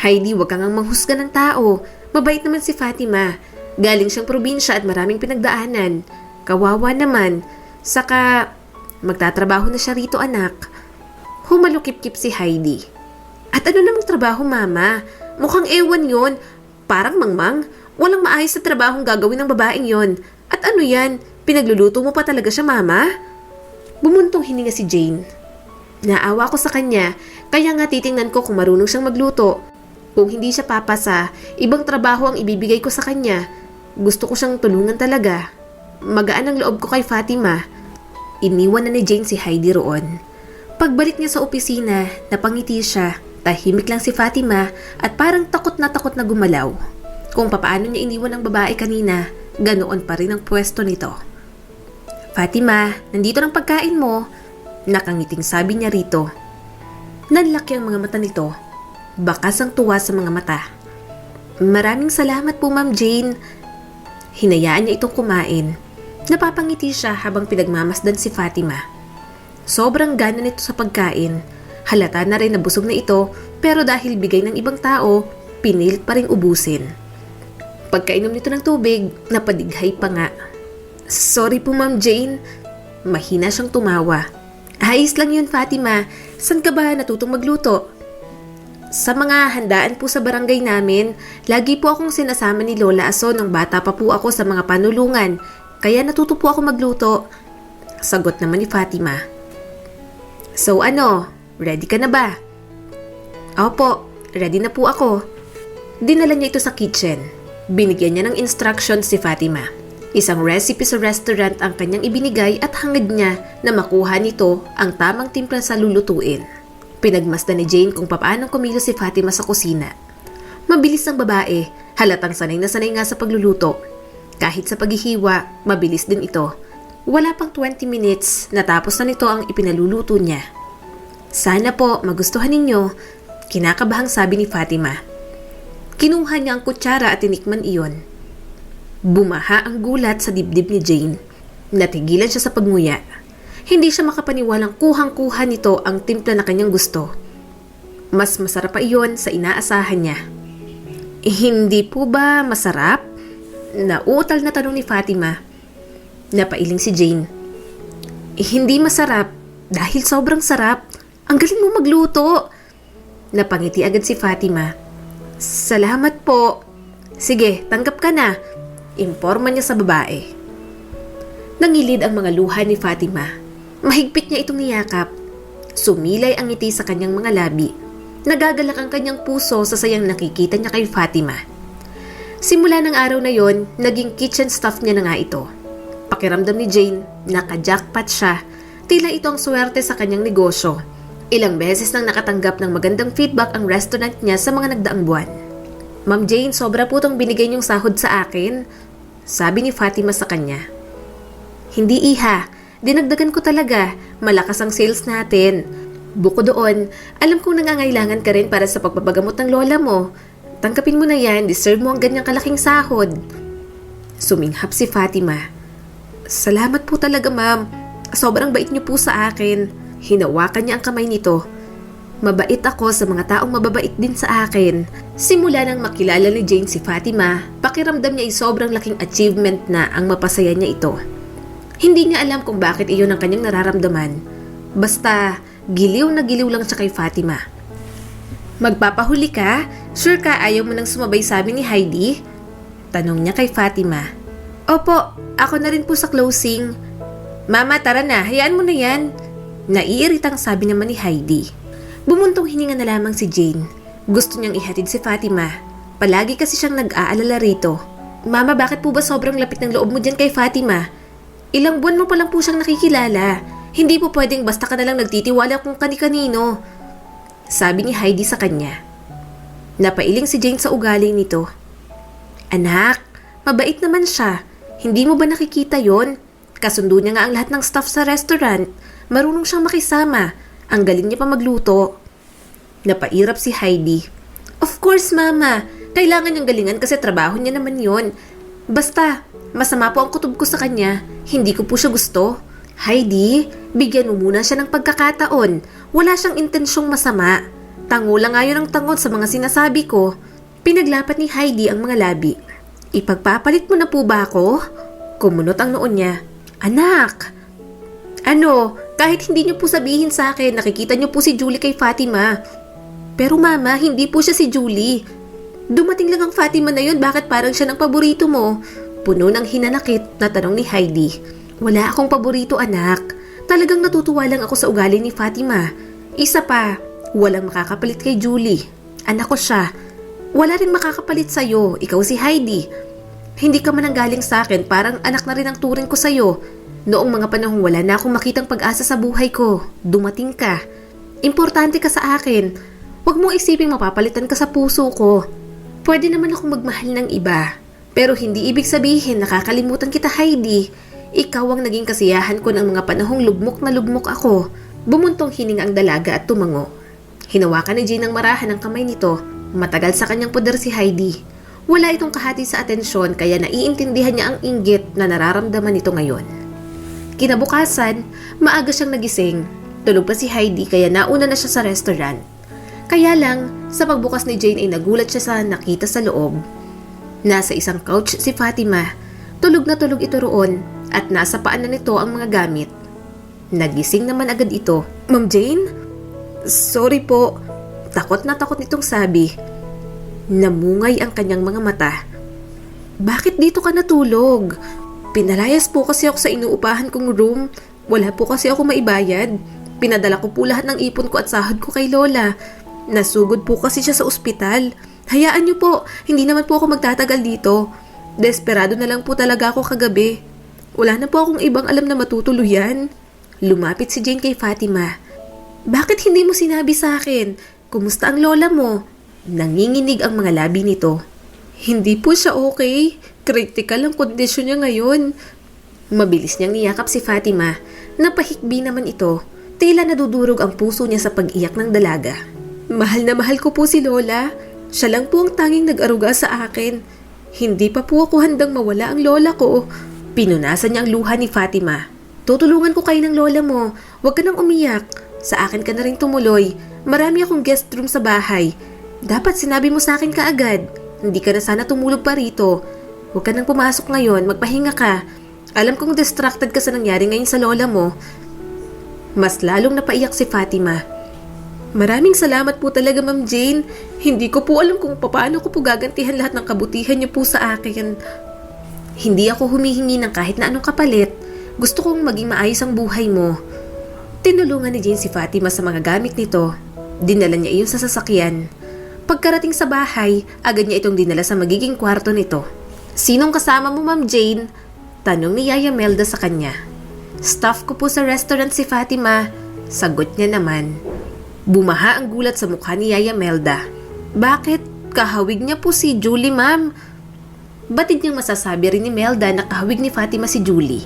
Heidi, wag kang manghusga ng tao. Mabait naman si Fatima. Galing siyang probinsya at maraming pinagdaanan. Kawawa naman. Saka, magtatrabaho na siya rito, anak. Humalukip-kip si Heidi. At ano namang trabaho, Mama? Mukhang ewan yon. Parang mangmang. Walang maayos na trabahong gagawin ng babaeng yon. At ano yan? Pinagluluto mo pa talaga siya, Mama? Bumuntong hininga si Jane. Naawa ko sa kanya, kaya nga titingnan ko kung marunong siyang magluto. Kung hindi siya papasa, ibang trabaho ang ibibigay ko sa kanya. Gusto ko siyang tulungan talaga. Magaan ang loob ko kay Fatima. Iniwan na ni Jane si Heidi roon. Pagbalik niya sa opisina, napangiti siya. Tahimik lang si Fatima at parang takot na gumalaw. Kung papaano niya iniwan ang babae kanina, ganoon pa rin ang pwesto nito. Fatima, nandito ng pagkain mo. Nakangiting sabi niya rito. Nanlaki ang mga mata nito. Bakas ang tuwa sa mga mata. Maraming salamat po, Ma'am Jane. Hinayaan niya itong kumain. Napapangiti siya habang pinagmamasdan si Fatima. Sobrang gana nito sa pagkain. Halata na rin na busog na ito pero dahil bigay ng ibang tao, pinilit pa rin ubusin. Pagkainom nito ng tubig, napadighay pa nga. Sorry po, Ma'am Jane. Mahina siyang tumawa. Ayos lang yun, Fatima. San ka ba natutong magluto? Sa mga handaan po sa barangay namin, lagi po akong sinasama ni Lola Aso nung bata pa po ako sa mga panulungan, kaya natuto po ako magluto. Sagot naman ni Fatima. So ano, ready ka na ba? Opo, ready na po ako. Dinala niya ito sa kitchen. Binigyan niya ng instructions si Fatima. Isang recipe sa restaurant ang kanyang ibinigay at hangad niya na makuha nito ang tamang timpla sa lulutuin. Pinagmasdan ni Jane kung paano kumilos si Fatima sa kusina. Mabilis ang babae, halatang sanay na sanay nga sa pagluluto. Kahit sa paghihiwa, mabilis din ito. Wala pang 20 minutes, natapos na nito ang ipinaluluto niya. Sana po magustuhan ninyo, kinakabahang sabi ni Fatima. Kinuha niya ang kutsara at tinikman iyon. Bumaha ang gulat sa dibdib ni Jane. Natigilan siya sa pagnguya. Hindi siya makapaniwalang kuhang-kuha nito ang timpla na kanyang gusto. Mas masarap pa iyon sa inaasahan niya. Hindi po ba masarap? Nauutal na tanong ni Fatima. Napailing si Jane. Hindi masarap dahil sobrang sarap. Ang galing mo magluto. Napangiti agad si Fatima. Salamat po. Sige, tanggap ka na. Imporma niya sa babae. Nangilid ang mga luha ni Fatima. Mahigpit niya itong niyakap. Sumilay ang ngiti sa kanyang mga labi. Nagagalak ang kanyang puso sa sayang nakikita niya kay Fatima. Simula ng araw na yon, naging kitchen staff niya na nga ito. Pakiramdam ni Jane, naka-jackpot siya Tila ito ang swerte sa kanyang negosyo. Ilang beses nang nakatanggap ng magandang feedback ang restaurant niya sa mga nagdaang buwan. Ma'am Jane, sobra po itong binigay niyong sahod sa akin, sabi ni Fatima sa kanya. Hindi iha, dinagdagan ko talaga, malakas ang sales natin. Bukod doon, alam kong nangangailangan ka rin para sa pagpapagamot ng lola mo. Tangkapin mo na yan, deserve mo ang ganyang kalaking sahod. Suminghap si Fatima. Salamat po talaga ma'am, sobrang bait niyo po sa akin. Hinawakan niya ang kamay nito. Mabait ako sa mga taong mababait din sa akin. Simula nang makilala ni Jane si Fatima, pakiramdam niya ay sobrang laking achievement na ang mapasaya niya ito. Hindi niya alam kung bakit iyon ang kanyang nararamdaman. Basta, giliw na giliw lang siya kay Fatima. Magpapahuli ka? Sure ka ayaw mo nang sumabay sa amin ni Heidi? Tanong niya kay Fatima. Opo, ako na rin po sa closing. Mama, tara na, hayaan mo na yan. Naiiritang sabi naman ni Heidi. Bumuntong hininga na lamang si Jane. Gusto niyang ihatid si Fatima. Palagi kasi siyang nag-aalala rito. Mama, bakit po ba sobrang lapit ng loob mo dyan kay Fatima? Ilang buwan mo pa lang po siyang nakikilala. Hindi po pwedeng basta ka na lang nagtitiwala kung kani-kanino. Sabi ni Heidi sa kanya. Napailing si Jane sa ugali nito. Anak, mabait naman siya. Hindi mo ba nakikita yon? Kasundo niya nga ang lahat ng staff sa restaurant. Marunong siyang makisama. Ang galing niya pa magluto. Napairap si Heidi. Of course, Mama. Kailangan niyang galingan kasi trabaho niya naman yon. Basta, masama po ang kutob ko sa kanya. Hindi ko po siya gusto. Heidi, bigyan mo muna siya ng pagkakataon. Wala siyang intensyong masama. Tango lang nga yun ang tangon sa mga sinasabi ko. Pinaglapat ni Heidi ang mga labi. Ipagpapalit mo na po ba ako? Kumunot ang noon niya. Anak! Ano, kahit hindi niyo po sabihin sa akin, nakikita niyo po si Julie kay Fatima. Pero mama, hindi po siya si Julie. Dumating lang ang Fatima na yun, bakit parang siya ng paborito mo? Puno ng hinanakit na tanong ni Heidi. Wala akong paborito anak. Talagang natutuwa lang ako sa ugali ni Fatima. Isa pa, walang makakapalit kay Julie. Anak ko siya. Wala rin makakapalit sa'yo, ikaw si Heidi. Hindi ka man ang galing sa akin, parang anak na rin ang turing ko sa'yo. Noong mga panahong wala na akong makitang pag-asa sa buhay ko, dumating ka. Importante ka sa akin. Huwag mong isiping mapapalitan ka sa puso ko. Pwede naman akong magmahal ng iba. Pero hindi ibig sabihin nakakalimutan kita, Heidi. Ikaw ang naging kasiyahan ko ng mga panahong lugmok na lugmok ako. Bumuntong hininga ang dalaga at tumango. Hinawakan ni Jane ang marahan ng kamay nito. Matagal sa kanyang poder si Heidi. Wala itong kahati sa atensyon kaya naiintindihan niya ang inggit na nararamdaman nito ngayon. Kinabukasan, maaga siyang nagising. Tulog pa si Heidi kaya nauna na siya sa restaurant. Kaya lang, sa pagbukas ni Jane ay nagulat siya sa nakita sa loob. Nasa isang couch si Fatima. Tulog na tulog ito roon at nasa paan na nito ang mga gamit. Nagising naman agad ito. Ma'am Jane? Sorry po. Takot na takot nitong sabi. Namungay ang kanyang mga mata. Bakit dito ka natulog? Pinalayas po kasi ako sa inuupahan kong room. Wala po kasi ako maibayad. Pinadala ko po lahat ng ipon ko at sahod ko kay Lola. Nasugod po kasi siya sa ospital. Hayaan niyo po, hindi naman po ako magtatagal dito. Desperado na lang po talaga ako kagabi. Wala na po akong ibang alam na matutuluyan. Lumapit si Jane kay Fatima. Bakit hindi mo sinabi sa akin? Kumusta ang lola mo? Nanginginig ang mga labi nito. Hindi po siya okay. Critical ang kondisyon niya ngayon. Mabilis niyang niyakap si Fatima. Napahikbi naman ito. Tila nadudurog ang puso niya sa pag-iyak ng dalaga. Mahal na mahal ko po si Lola. Siya lang po ang tanging nag-aruga sa akin. Hindi pa po ako handang mawala ang lola ko. Pinunasan niya ang luha ni Fatima. Tutulungan ko kayo ng lola mo. Huwag ka nang umiyak. Sa akin ka na rin tumuloy. Marami akong guest room sa bahay. Dapat sinabi mo sa akin kaagad. Hindi ka na sana tumulog pa rito. Huwag ka nang pumasok ngayon, magpahinga ka. Alam kong distracted ka sa nangyari ngayon sa lola mo. Mas lalong napaiyak si Fatima. Maraming salamat po talaga, Ma'am Jane. Hindi ko po alam kung paano ko po gagantihan lahat ng kabutihan niyo po sa akin. Hindi ako humihingi ng kahit na anong kapalit. Gusto kong maging maayos ang buhay mo. Tinulungan ni Jane si Fatima sa mga gamit nito. Dinala niya iyon sa sasakyan. Pagkarating sa bahay, agad niya itong dinala sa magiging kwarto nito. Sinong kasama mo, Ma'am Jane? Tanong ni Yaya Melda sa kanya. Staff ko po sa restaurant si Fatima. Sagot niya naman. Bumaha ang gulat sa mukha ni Yaya Melda. Bakit? Kahawig niya po si Julie, ma'am. Batid niyang masasabi rin ni Melda na kahawig ni Fatima si Julie.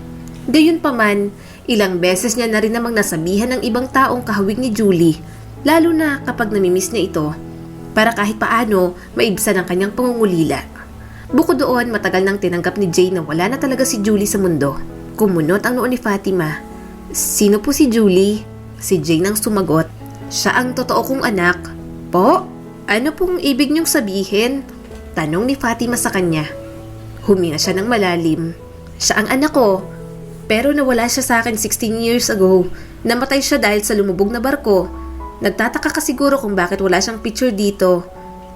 Gayunpaman, ilang beses niya na rin namang nasabihan ng ibang taong kahawig ni Julie, lalo na kapag namimiss niya ito, para kahit paano maibsan ang kanyang pangungulila. Bukod doon, matagal nang tinanggap ni Jane na wala na talaga si Julie sa mundo. Kumunot ang noo ni Fatima. Sino po si Julie? Si Jane ang sumagot. Siya ang totoo kong anak. Po? Ano pong ibig niyong sabihin? Tanong ni Fatima sa kanya. Huminga siya ng malalim. Siya ang anak ko. Pero nawala siya sa akin 16 years ago. Namatay siya dahil sa lumubog na barko. Nagtataka ka siguro kung bakit wala siyang picture dito.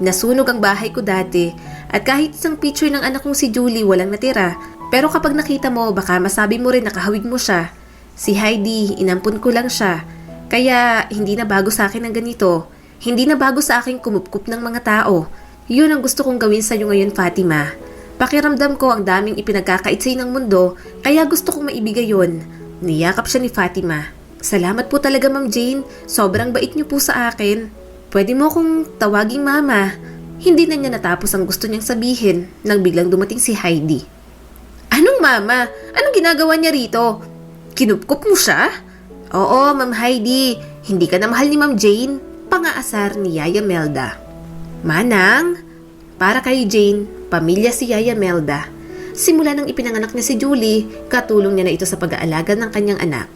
Nasunog ang bahay ko dati. At kahit isang picture ng anak kong si Julie walang natira. Pero kapag nakita mo, baka masabi mo rin na kahawig mo siya. Si Heidi, inampun ko lang siya. Kaya hindi na bago sa akin ang ganito. Hindi na bago sa akin kumupkup ng mga tao. Yun ang gusto kong gawin sa'yo ngayon, Fatima. Pakiramdam ko ang daming ipinagkakait sa'yo ng mundo, kaya gusto kong maibigay yun. Niyakap siya ni Fatima. Salamat po talaga, Ma'am Jane. Sobrang bait niyo po sa akin. Pwede mo akong tawaging mama. Hindi na niya natapos ang gusto niyang sabihin nang biglang dumating si Heidi. Anong mama? Anong ginagawa niya rito? Kinupkup mo siya? Oo, Ma'am Heidi. Hindi ka na mahal ni Ma'am Jane. Pangaasar ni Yaya Melda. Manang, para kay Jane, pamilya si Yaya Melda. Simula nang ipinanganak niya si Julie, katulong niya na ito sa pag-aalaga ng kanyang anak.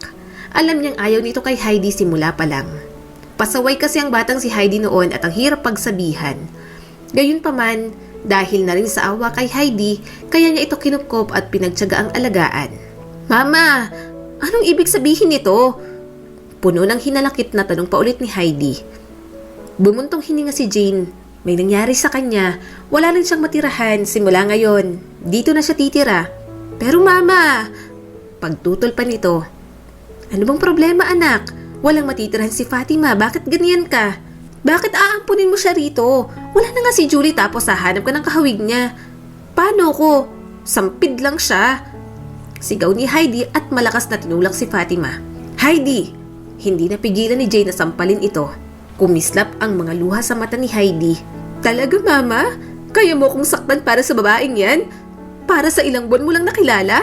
Alam niyang ayaw nito kay Heidi simula pa lang. Pasaway kasi ang batang si Heidi noon at ang hirap pagsabihan. Gayunpaman, dahil na rin sa awa kay Heidi, kaya niya ito kinupkop at pinagtiyaga ang alagaan. Mama, anong ibig sabihin nito? Puno ng hinalakit na tanong pa ulit ni Heidi. Bumuntong hininga si Jane. May nangyari sa kanya. Wala rin siyang matirahan simula ngayon. Dito na siya titira. Pero mama, pagtutol pa nito. Ano bang problema, anak? Walang matitirahan si Fatima. Bakit ganyan ka? Bakit aampunin mo siya rito? Wala na nga si Julie tapos hahanap ka ng kahawig niya. Paano ko? Sampid lang siya. Sigaw ni Heidi at malakas na tinulak si Fatima. Heidi! Hindi napigilan ni Jane na sampalin ito. Kumislap ang mga luha sa mata ni Heidi. Talaga, mama? Kaya mo kong saktan para sa babaeng yan? Para sa ilang buwan mo lang nakilala?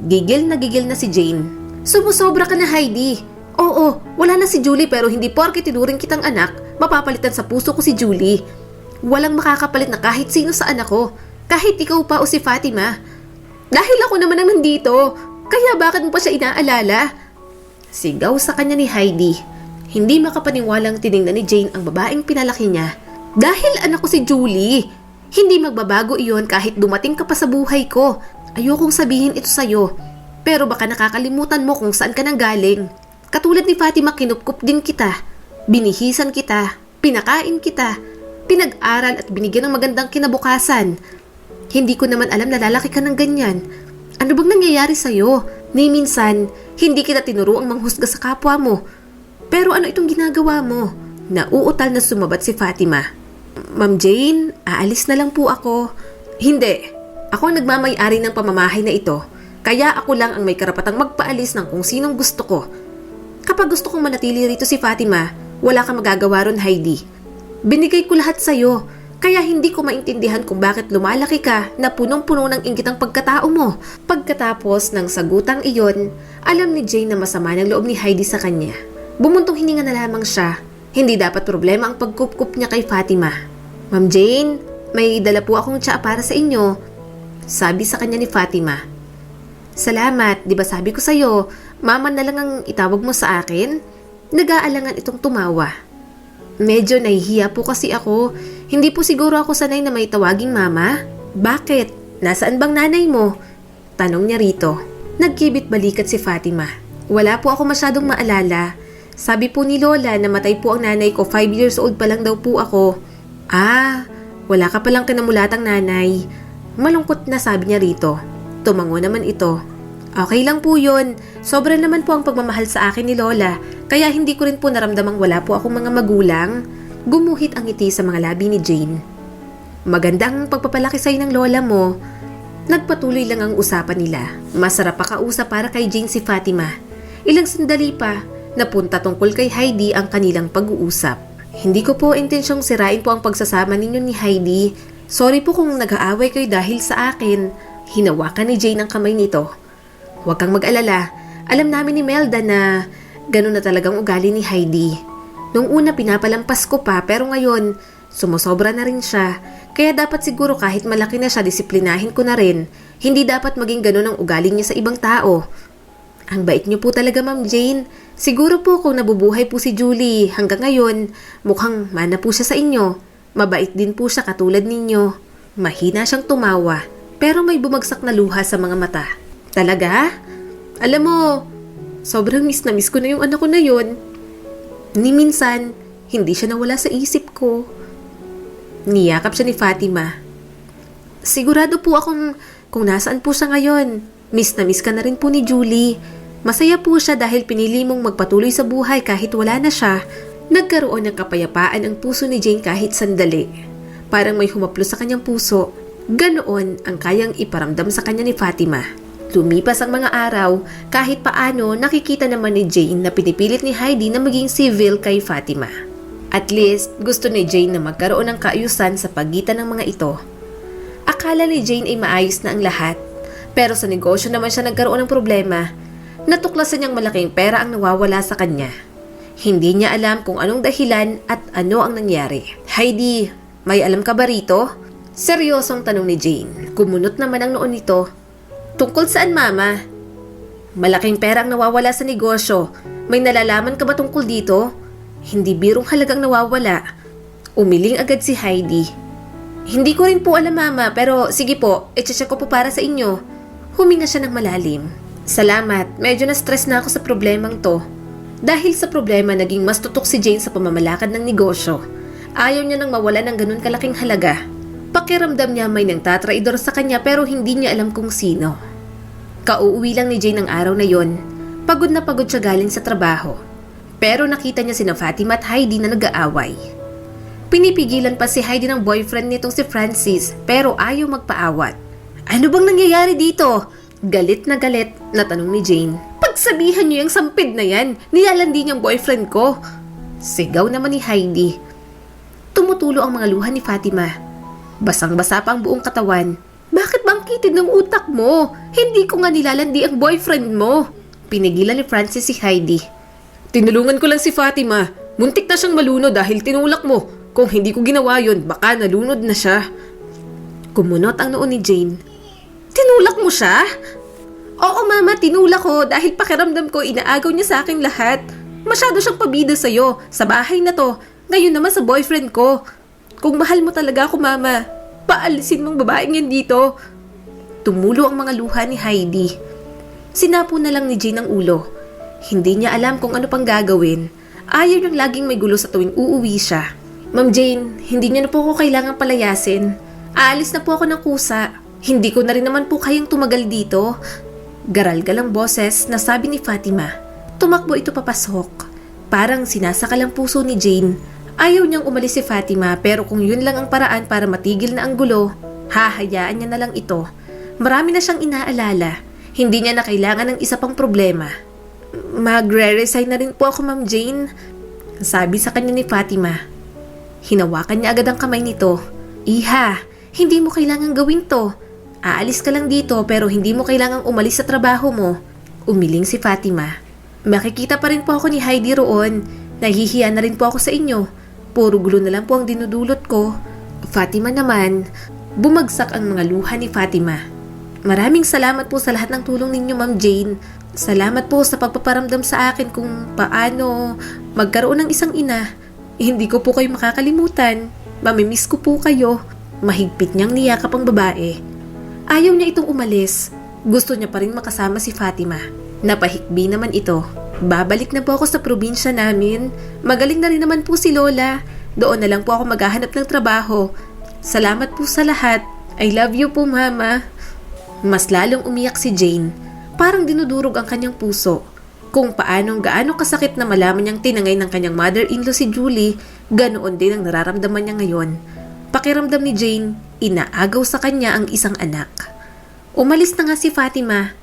Gigil na si Jane. Sumusobra ka na, Heidi. Oo, wala na si Julie pero hindi porke tinuring kitang anak, mapapalitan sa puso ko si Julie. Walang makakapalit na kahit sino sa anak ko. Kahit ikaw pa o si Fatima. Dahil ako naman ang nandito. Kaya bakit mo pa siya inaalala? Sigaw sa kanya ni Heidi. Hindi makapaniwalang tiningnan ni Jane ang babaeng pinalaki niya. Dahil anak ko si Julie. Hindi magbabago iyon kahit dumating ka pa sa buhay ko. Ayokong sabihin ito sa'yo. Pero baka nakakalimutan mo kung saan ka nang galing. Katulad ni Fatima, kinupkup din kita. Binihisan kita. Pinakain kita. Pinag-aral at binigyan ng magandang kinabukasan. Hindi ko naman alam na lalaki ka ng ganyan. Ano bang nangyayari sa'yo? Ni minsan, hindi kita tinuruang manghusga sa kapwa mo. Pero ano itong ginagawa mo? Nauutal na sumabat si Fatima. Ma'am Jane, aalis na lang po ako. Hindi. Ako ang nagmamay-ari ng pamamahay na ito. Kaya ako lang ang may karapatang magpaalis ng kung sinong gusto ko. Kapag gusto kong manatili rito si Fatima, wala kang magagawa ron, Heidi. Binigay ko lahat sa'yo. Kaya hindi ko maintindihan kung bakit lumalaki ka na punong-puno ng inggit ang pagkatao mo. Pagkatapos ng sagutang iyon, alam ni Jane na masama ng loob ni Heidi sa kanya. Bumuntong hininga na lamang siya. Hindi dapat problema ang pagkupkup niya kay Fatima. Ma'am Jane, may dala po akong tsaa para sa inyo. Sabi sa kanya ni Fatima. Salamat, di ba sabi ko sa'yo, mama na lang ang itawag mo sa akin? Nag-aalangan itong tumawa. Medyo nahihiya po kasi ako. Hindi po siguro ako sanay na may tawaging mama. Bakit? Nasaan bang nanay mo? Tanong niya rito. Nagkibit balikat si Fatima. Wala po ako masyadong maalala. Sabi po ni Lola na matay po ang nanay ko, 5 years old pa lang daw po ako. Ah, wala ka palang kinamulatang nanay. Malungkot na sabi niya rito. Tumango naman ito. Okay lang po yun. Sobra naman po ang pagmamahal sa akin ni Lola. Kaya hindi ko rin po naramdamang wala po akong mga magulang. Gumuhit ang ngiti sa mga labi ni Jane. Magandang pagpapalaki sa'yo ng lola mo. Nagpatuloy lang ang usapan nila. Masarap pa kausap para kay Jane si Fatima. Ilang sandali pa, napunta tungkol kay Heidi ang kanilang pag-uusap. Hindi ko po intensyong sirain po ang pagsasama ninyo ni Heidi. Sorry po kung nag-aaway kayo dahil sa akin. Hinawakan ni Jane ang kamay nito. Huwag kang mag-alala. Alam namin ni Melda na ganun na talagang ugali ni Heidi. Nung una pinapalampas ko pa pero ngayon sumusobra na rin siya. Kaya dapat siguro kahit malaki na siya disiplinahin ko na rin. Hindi dapat maging ganun ang ugali niya sa ibang tao. Ang bait niyo po talaga Ma'am Jane. Siguro po kung nabubuhay po si Julie hanggang ngayon, mukhang mana po siya sa inyo. Mabait din po siya katulad ninyo. Mahina siyang tumawa pero may bumagsak na luha sa mga mata. Talaga? Alam mo, sobrang miss na miss ko na yung anak ko na yun. Ni minsan, hindi siya nawala sa isip ko. Niyakap siya ni Fatima. Sigurado po akong kung nasaan po siya ngayon. Miss na miss ka na rin po ni Julie. Masaya po siya dahil pinili mong magpatuloy sa buhay kahit wala na siya. Nagkaroon ng kapayapaan ang puso ni Jane kahit sandali. Parang may humaplo sa kanyang puso. Ganoon ang kayang iparamdam sa kanya ni Fatima. Lumipas ang mga araw, kahit paano nakikita naman ni Jane na pinipilit ni Heidi na maging civil kay Fatima. At least, gusto ni Jane na magkaroon ng kaayusan sa pagitan ng mga ito. Akala ni Jane ay maayos na ang lahat, pero sa negosyo naman siya nagkaroon ng problema. Natuklasan niyang malaking pera ang nawawala sa kanya. Hindi niya alam kung anong dahilan at ano ang nangyari. Heidi, may alam ka ba rito? Seryosong tanong ni Jane. Kumunot naman ang noon nito. Tungkol saan, Mama? Malaking pera ang nawawala sa negosyo. May nalalaman ka ba tungkol dito? Hindi birong halagang nawawala. Umiling agad si Heidi. Hindi ko rin po alam, Mama, pero sige po, i-check ko po para sa inyo. Huminga siya ng malalim. Salamat, medyo na-stress na ako sa problemang to. Dahil sa problema, naging mas tutok si Jane sa pamamalakad ng negosyo. Ayaw niya nang mawala ng ganun kalaking halaga. Pakiramdam niya may nagtatraidor sa kanya pero hindi niya alam kung sino. Kauuwi lang ni Jane ang araw na yon. Pagod na pagod siya galing sa trabaho. Pero nakita niya sina Fatima at Heidi na nag-aaway. Pinipigilan pa si Heidi ng boyfriend nitong si Francis pero ayaw magpaawat. Ano bang nangyayari dito? Galit na tanong ni Jane. Pagsabihan niyo yung sampid na yan, nilalandi niyang boyfriend ko. Sigaw naman ni Heidi. Tumutulo ang mga luha ni Fatima. Basang-basa pa ang buong katawan. Bakit bang kitid ng utak mo? Hindi ko nga nilalandi ang boyfriend mo. Pinigilan ni Francis si Heidi. Tinulungan ko lang si Fatima. Muntik na siyang malunod dahil tinulak mo. Kung hindi ko ginawa yun, baka nalunod na siya. Kumunot ang noon ni Jane. Tinulak mo siya? Oo, Mama, tinulak ko dahil pakiramdam ko inaagaw niya sa akin lahat. Masyado siyang pabida sa'yo, sa bahay na to. Ngayon naman sa boyfriend ko. Kung mahal mo talaga ako, Mama, paalisin mong babaeng yan dito. Tumulo ang mga luha ni Heidi. Sinapo na lang ni Jane ang ulo. Hindi niya alam kung ano pang gagawin. Ayaw niyang laging may gulo sa tuwing uuwi siya. Ma'am Jane, hindi niyo na po ako kailangang palayasin. Aalis na po ako ng kusa. Hindi ko na rin naman po kayang tumagal dito. Garal-gal ang boses na sabi ni Fatima. Tumakbo ito papasok. Parang sinasakal ang puso ni Jane. Ayaw niyang umalis si Fatima pero kung yun lang ang paraan para matigil na ang gulo, hahayaan niya na lang ito. Marami na siyang inaalala. Hindi niya na kailangan ng isa pang problema. Magre-resign na rin po ako, Ma'am Jane. Sabi sa kanya ni Fatima. Hinawakan niya agad ang kamay nito. Iha, hindi mo kailangang gawin to. Aalis ka lang dito pero hindi mo kailangang umalis sa trabaho mo. Umiling si Fatima. Makikita pa rin po ako ni Heidi roon. Nahihiya na rin po ako sa inyo. Puro gulo na lang po ang dinudulot ko. Fatima naman, bumagsak ang mga luha ni Fatima. Maraming salamat po sa lahat ng tulong ninyo, Ma'am Jane. Salamat po sa pagpaparamdam sa akin kung paano magkaroon ng isang ina. Hindi ko po kayo makakalimutan. Mamimiss ko po kayo. Mahigpit niyang niyakap ang babae. Ayaw niya itong umalis. Gusto niya pa rin makasama si Fatima. Napahikbi naman ito. Babalik na po ako sa probinsya namin. Magaling na rin naman po si Lola. Doon na lang po ako maghahanap ng trabaho. Salamat po sa lahat. I love you po, Mama. Mas lalong umiyak si Jane. Parang dinudurog ang kanyang puso. Kung gaano kasakit na malaman niyang tinangay ng kanyang mother-in-law si Julie, ganoon din ang nararamdaman niya ngayon. Pakiramdam ni Jane, inaagaw sa kanya ang isang anak. Umalis na nga si Fatima.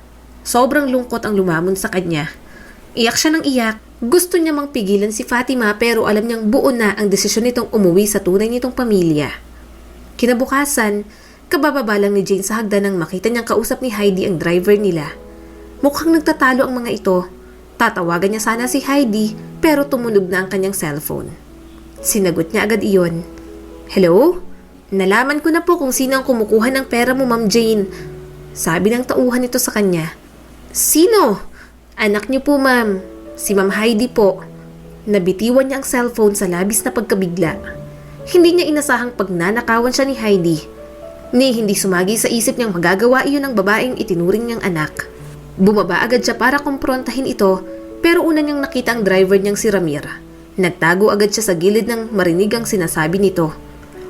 Sobrang lungkot ang lumamon sa kanya. Iyak siya ng iyak. Gusto niya mang pigilan si Fatima pero alam niyang buo na ang desisyon nitong umuwi sa tunay nitong pamilya. Kinabukasan, kabababa lang ni Jane sa hagdan nang makita niyang kausap ni Heidi ang driver nila. Mukhang nagtatalo ang mga ito. Tatawagan niya sana si Heidi pero tumunog na ang kanyang cellphone. Sinagot niya agad iyon. Hello? Nalaman ko na po kung sino ang kumukuha ng pera mo, Ma'am Jane. Sabi ng tauhan nito sa kanya. Sino? Anak niyo po, ma'am. Si Ma'am Heidi po. Nabitiwan niya ang cellphone sa labis na pagkabigla. Hindi niya inasahang pagnanakawan siya ni Heidi. Ni hindi sumagi sa isip niyang magagawa iyon ng babaeng itinuring niyang anak. Bumaba agad siya para kumprontahin ito pero una niyang nakita ang driver niyang si Ramir. Nagtago agad siya sa gilid nang marinig ang sinasabi nito.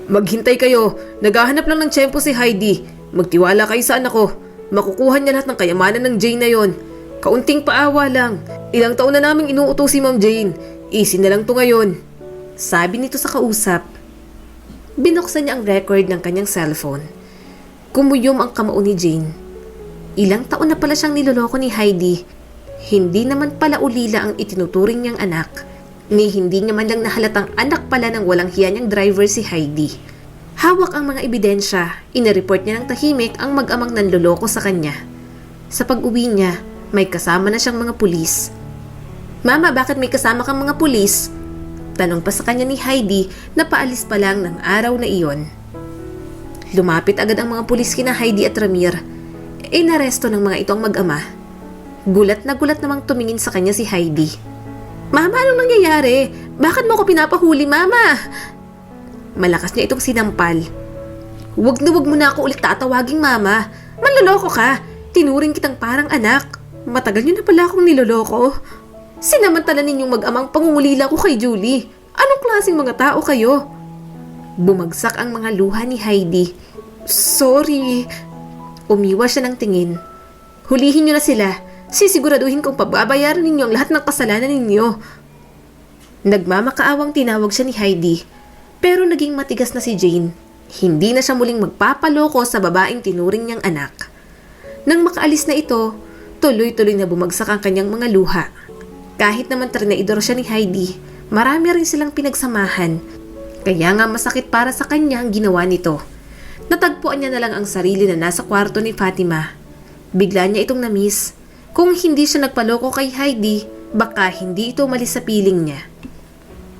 Maghintay kayo. Naghahanap lang ng tiyempo si Heidi. Magtiwala kayo sa anak ko. Makukuha niya lahat ng kayamanan ng Jane na yon. Kaunting paawa lang. Ilang taon na naming inuutos si Ma'am Jane. Easy na lang to ngayon. Sabi nito sa kausap. Binuksan niya ang record ng kanyang cellphone. Kumuyom ang kamao ni Jane. Ilang taon na pala siyang niloloko ni Heidi. Hindi naman pala ulila ang itinuturing niyang anak. Ni hindi niya man lang nahalatang anak pala ng walang hiya niyang driver si Heidi. Hawak ang mga ebidensya, inireport niya ng tahimik ang mag-amang nanloloko sa kanya. Sa pag-uwi niya, may kasama na siyang mga pulis. Mama, bakit may kasama kang mga pulis? Tanong pa sa kanya ni Heidi na paalis pa lang ng araw na iyon. Lumapit agad ang mga pulis kina Heidi at Ramir. Inaresto ng mga itong mag-ama. Gulat namang tumingin sa kanya si Heidi. Mama, anong nangyayari? Bakit mo ako pinapahuli, Mama? Malakas niya itong sinampal. Huwag mo na ako ulit tatawaging mama. Manloloko ka. Tinuring kitang parang anak. Matagal niyo na pala akong niloloko. Sinamantala ninyong mag-amang pangungulila ko kay Julie. Anong klaseng mga tao kayo? Bumagsak ang mga luha ni Heidi. Sorry. Umiwas siya ng tingin. Hulihin niyo na sila. Sisiguraduhin kong pababayaran ninyo ang lahat ng kasalanan ninyo. Nagmamakaawang tinawag siya ni Heidi. Pero naging matigas na si Jane. Hindi na siya muling magpapaloko sa babaeng tinuring niyang anak. Nang makaalis na ito, tuloy-tuloy na bumagsak ang kanyang mga luha. Kahit naman trinaidor siya ni Heidi, marami rin silang pinagsamahan. Kaya nga masakit para sa kanya ang ginawa nito. Natagpuan niya na lang ang sarili na nasa kwarto ni Fatima. Bigla niya itong na-miss. Kung hindi siya nagpaloko kay Heidi, baka hindi ito umalis sa piling niya.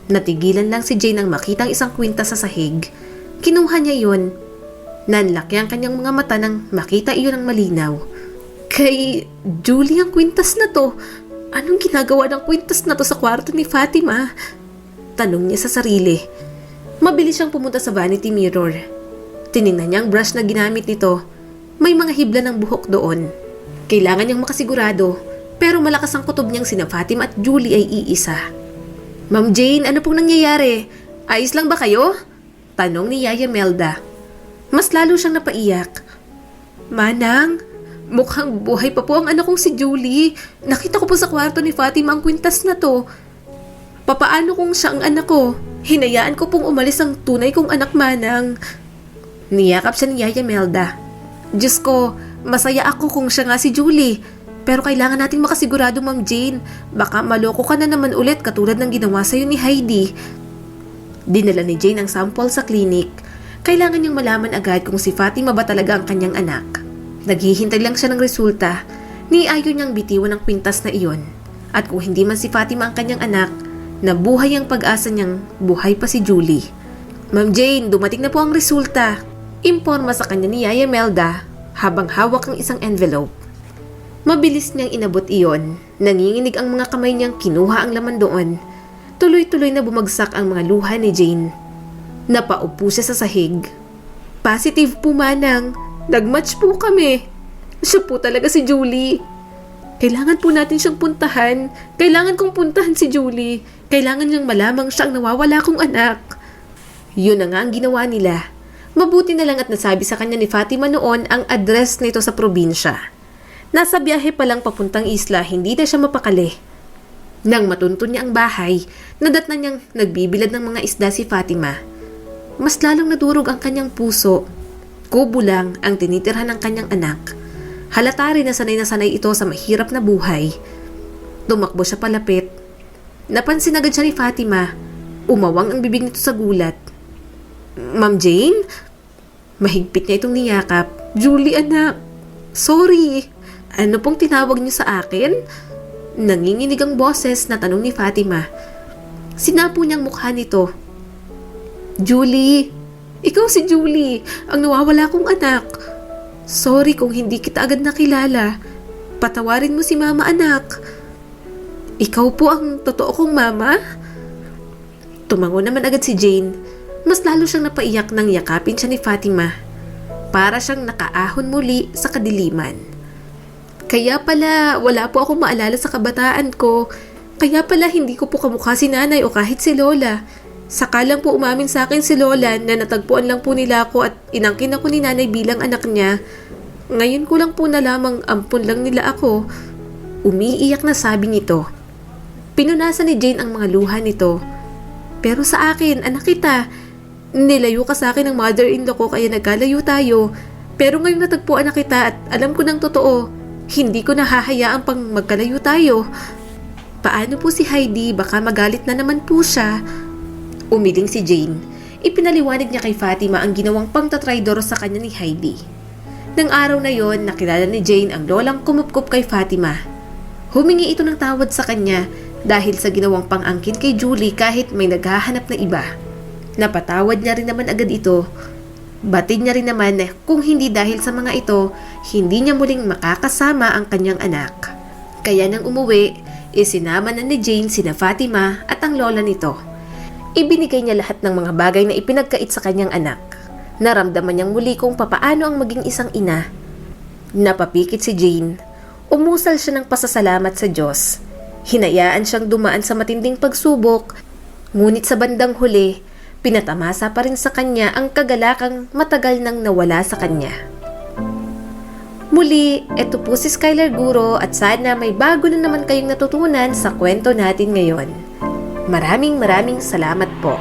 Natigilan lang si Jane nang makitang isang kwintas sa sahig. Kinuha niya yun. Nanlaki ang kanyang mga mata nang makita iyon ng malinaw. Kay Julie ang kwintas na to. Anong ginagawa ng kwintas na to sa kwarto ni Fatima? Tanong niya sa sarili. Mabilis siyang pumunta sa vanity mirror. Tiningnan niya ang brush na ginamit nito. May mga hibla ng buhok doon. Kailangan niyang makasigurado, pero malakas ang kutob niyang sina Fatima at Julie ay iisa. Ma'am Jane, ano pong nangyayari? Ayos lang ba kayo? Tanong ni Yaya Melda. Mas lalo siyang napaiyak. Manang, mukhang buhay pa po ang anak kong si Julie. Nakita ko po sa kwarto ni Fatima ang kwintas na to. Papaano kung siya ang anak ko? Hinayaan ko pong umalis ang tunay kong anak, Manang. Niyakap siya ni Yaya Melda. Diyos ko, masaya ako kung siya nga si Julie. Pero kailangan nating makasigurado, Ma'am Jane. Baka maloko ka na naman ulit katulad ng ginawa sa'yo ni Heidi. Dinala ni Jane ang sample sa klinik. Kailangan niyang malaman agad kung si Fatima ba talaga ang kanyang anak. Naghihintay lang siya ng resulta. Niayon niyang bitiwan ang kwintas na iyon. At kung hindi man si Fatima ang kanyang anak, nabuhay ang pag-asa niyang buhay pa si Julie. Ma'am Jane, dumating na po ang resulta. Imporma sa kanya ni Yaya Melda habang hawak ang isang envelope. Mabilis niyang inabot iyon. Nanginginig ang mga kamay niyang kinuha ang laman doon. Tuloy-tuloy na bumagsak ang mga luha ni Jane. Napaupo siya sa sahig. Positive po, Manang. Nagmatch po kami. Siya po talaga si Julie. Kailangan po natin siyang puntahan. Kailangan kong puntahan si Julie. Kailangan niyang malamang siya ang nawawala kong anak. Yun na nga ang ginawa nila. Mabuti na lang at nasabi sa kanya ni Fatima noon ang address nito sa probinsya. Nasa biyahe pa lang papuntang isla, hindi na siya mapakali. Nang matuntun niya ang bahay, nadatnan niyang nagbibilad ng mga isda si Fatima. Mas lalong nadurog ang kanyang puso. Kubo lang ang tinitirhan ng kanyang anak. Halata rin na sanay ito sa mahirap na buhay. Tumakbo siya palapit. Napansin agad siya ni Fatima. Umawang ang bibig nito sa gulat. Ma'am Jane? Mahigpit niya itong niyakap. Julie, anak. Sorry. Ano pong tinawag niyo sa akin? Nanginginig ang boses na tanong ni Fatima. Sinapo niyang mukha nito. Julie, ikaw si Julie, ang nawawala kong anak. Sorry kung hindi kita agad nakilala. Patawarin mo si mama, anak. Ikaw po ang totoo kong mama? Tumango naman agad si Jane. Mas lalo siyang napaiyak nang yakapin siya ni Fatima. Para siyang nakaahon muli sa kadiliman. Kaya pala wala po akong maalala sa kabataan ko. Kaya pala hindi ko po kamukha si nanay o kahit si lola. Saka lang po umamin sa akin si lola na natagpuan lang po nila ako at inangkin ako ni nanay bilang anak niya. Ngayon ko lang po nalamang ampun lang nila ako. Umiiyak na sabi nito. Pinunasan ni Jane ang mga luha nito. Pero sa akin, anak kita. Nilayo ka sa akin ng mother-in-law ko kaya nagkalayo tayo. Pero ngayong natagpuan na kita at alam ko ng totoo, hindi ko nahahayaan pang magkalayo tayo. Paano po si Heidi? Baka magalit na naman po siya. Umiling si Jane. Ipinaliwanag niya kay Fatima ang ginawang pangtatraidor sa kanya ni Heidi. Nang araw na yon, nakilala ni Jane ang lolang kumupkup kay Fatima. Humingi ito ng tawad sa kanya dahil sa ginawang pang-angkin kay Julie kahit may naghahanap na iba. Napatawad niya rin naman agad ito. Batid niya rin naman na kung hindi dahil sa mga ito, hindi niya muling makakasama ang kanyang anak. Kaya nang umuwi, isinama na ni Jane sina Fatima at ang lola nito. Ibinigay niya lahat ng mga bagay na ipinagkait sa kanyang anak. Naramdaman niyang muli kung papaano ang maging isang ina. Napapikit si Jane. Umusal siya ng pasasalamat sa Diyos. Hinayaan siyang dumaan sa matinding pagsubok, ngunit sa bandang huli, pinatamasa pa rin sa kanya ang kagalakang matagal nang nawala sa kanya. Muli, ito po si Skylar Guro at sana may bago na naman kayong natutunan sa kwento natin ngayon. Maraming salamat po.